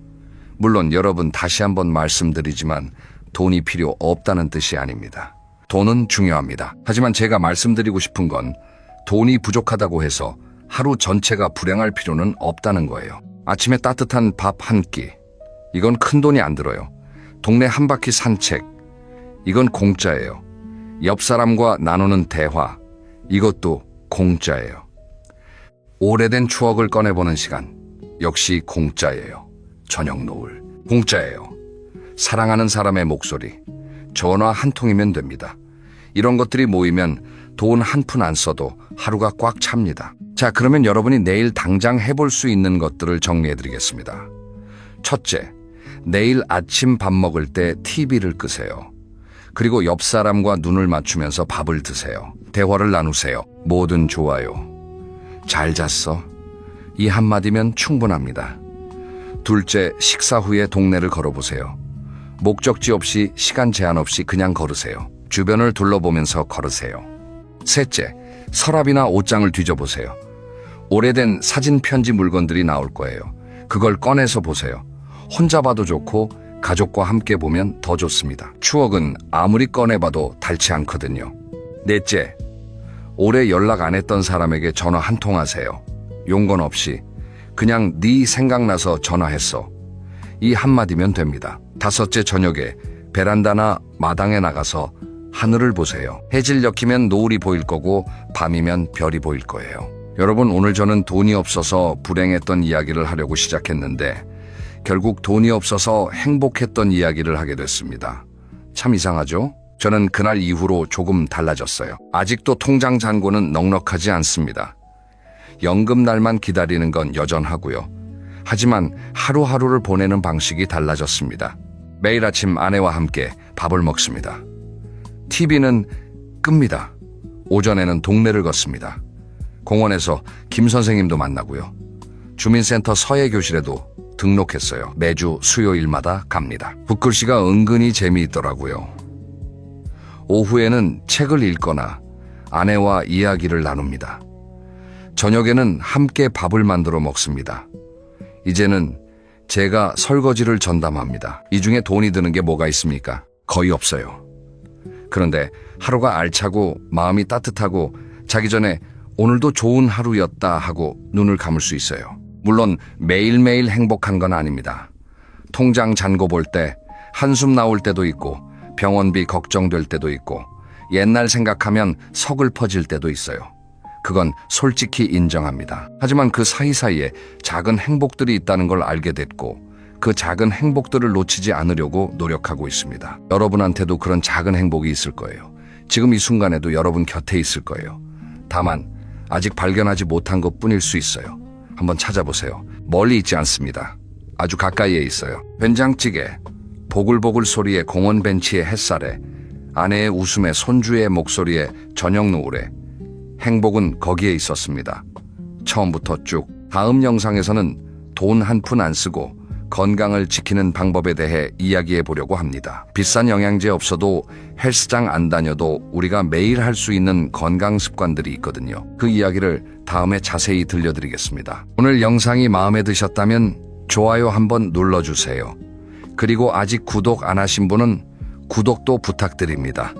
물론 여러분, 다시 한번 말씀드리지만 돈이 필요 없다는 뜻이 아닙니다. 돈은 중요합니다. 하지만 제가 말씀드리고 싶은 건 돈이 부족하다고 해서 하루 전체가 불행할 필요는 없다는 거예요. 아침에 따뜻한 밥 한 끼, 이건 큰 돈이 안 들어요. 동네 한 바퀴 산책, 이건 공짜예요. 옆 사람과 나누는 대화, 이것도 공짜예요. 오래된 추억을 꺼내보는 시간, 역시 공짜예요. 저녁 노을, 공짜예요. 사랑하는 사람의 목소리, 전화 한 통이면 됩니다. 이런 것들이 모이면 돈 한 푼 안 써도 하루가 꽉 찹니다. 자, 그러면 여러분이 내일 당장 해볼 수 있는 것들을 정리해드리겠습니다. 첫째, 내일 아침 밥 먹을 때 TV를 끄세요. 그리고 옆 사람과 눈을 맞추면서 밥을 드세요. 대화를 나누세요. 뭐든 좋아요. 잘 잤어? 이 한마디면 충분합니다. 둘째, 식사 후에 동네를 걸어보세요. 목적지 없이, 시간 제한 없이 그냥 걸으세요. 주변을 둘러보면서 걸으세요. 셋째, 서랍이나 옷장을 뒤져보세요. 오래된 사진 편지 물건들이 나올 거예요. 그걸 꺼내서 보세요. 혼자 봐도 좋고 가족과 함께 보면 더 좋습니다. 추억은 아무리 꺼내봐도 닳지 않거든요. 넷째, 오래 연락 안 했던 사람에게 전화 한 통 하세요. 용건 없이 그냥 네 생각나서 전화했어. 이 한마디면 됩니다. 다섯째, 저녁에 베란다나 마당에 나가서 하늘을 보세요. 해질 엮이면 노을이 보일 거고 밤이면 별이 보일 거예요. 여러분, 오늘 저는 돈이 없어서 불행했던 이야기를 하려고 시작했는데 결국 돈이 없어서 행복했던 이야기를 하게 됐습니다. 참 이상하죠? 저는 그날 이후로 조금 달라졌어요. 아직도 통장 잔고는 넉넉하지 않습니다. 연금 날만 기다리는 건 여전하고요. 하지만 하루하루를 보내는 방식이 달라졌습니다. 매일 아침 아내와 함께 밥을 먹습니다. TV는 끕니다. 오전에는 동네를 걷습니다. 공원에서 김 선생님도 만나고요. 주민센터 서예교실에도 등록했어요. 매주 수요일마다 갑니다. 붓글씨가 은근히 재미있더라고요. 오후에는 책을 읽거나 아내와 이야기를 나눕니다. 저녁에는 함께 밥을 만들어 먹습니다. 이제는 제가 설거지를 전담합니다. 이 중에 돈이 드는 게 뭐가 있습니까? 거의 없어요. 그런데 하루가 알차고 마음이 따뜻하고 자기 전에 오늘도 좋은 하루였다 하고 눈을 감을 수 있어요. 물론 매일매일 행복한 건 아닙니다. 통장 잔고 볼 때 한숨 나올 때도 있고 병원비 걱정될 때도 있고 옛날 생각하면 서글퍼질 때도 있어요. 그건 솔직히 인정합니다. 하지만 그 사이사이에 작은 행복들이 있다는 걸 알게 됐고 그 작은 행복들을 놓치지 않으려고 노력하고 있습니다. 여러분한테도 그런 작은 행복이 있을 거예요. 지금 이 순간에도 여러분 곁에 있을 거예요. 다만 아직 발견하지 못한 것뿐일 수 있어요. 한번 찾아보세요. 멀리 있지 않습니다. 아주 가까이에 있어요. 된장찌개, 보글보글 소리에 공원 벤치의 햇살에 아내의 웃음에 손주의 목소리에 저녁 노을에 행복은 거기에 있었습니다. 처음부터 쭉. 다음 영상에서는 돈 한 푼 안 쓰고 건강을 지키는 방법에 대해 이야기해 보려고 합니다. 비싼 영양제 없어도 헬스장 안 다녀도 우리가 매일 할 수 있는 건강 습관들이 있거든요. 그 이야기를 다음에 자세히 들려드리겠습니다. 오늘 영상이 마음에 드셨다면 좋아요 한번 눌러주세요. 그리고 아직 구독 안 하신 분은 구독도 부탁드립니다.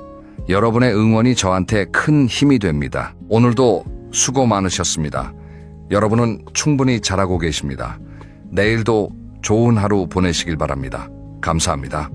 여러분의 응원이 저한테 큰 힘이 됩니다. 오늘도 수고 많으셨습니다. 여러분은 충분히 잘하고 계십니다. 내일도 좋은 하루 보내시길 바랍니다. 감사합니다.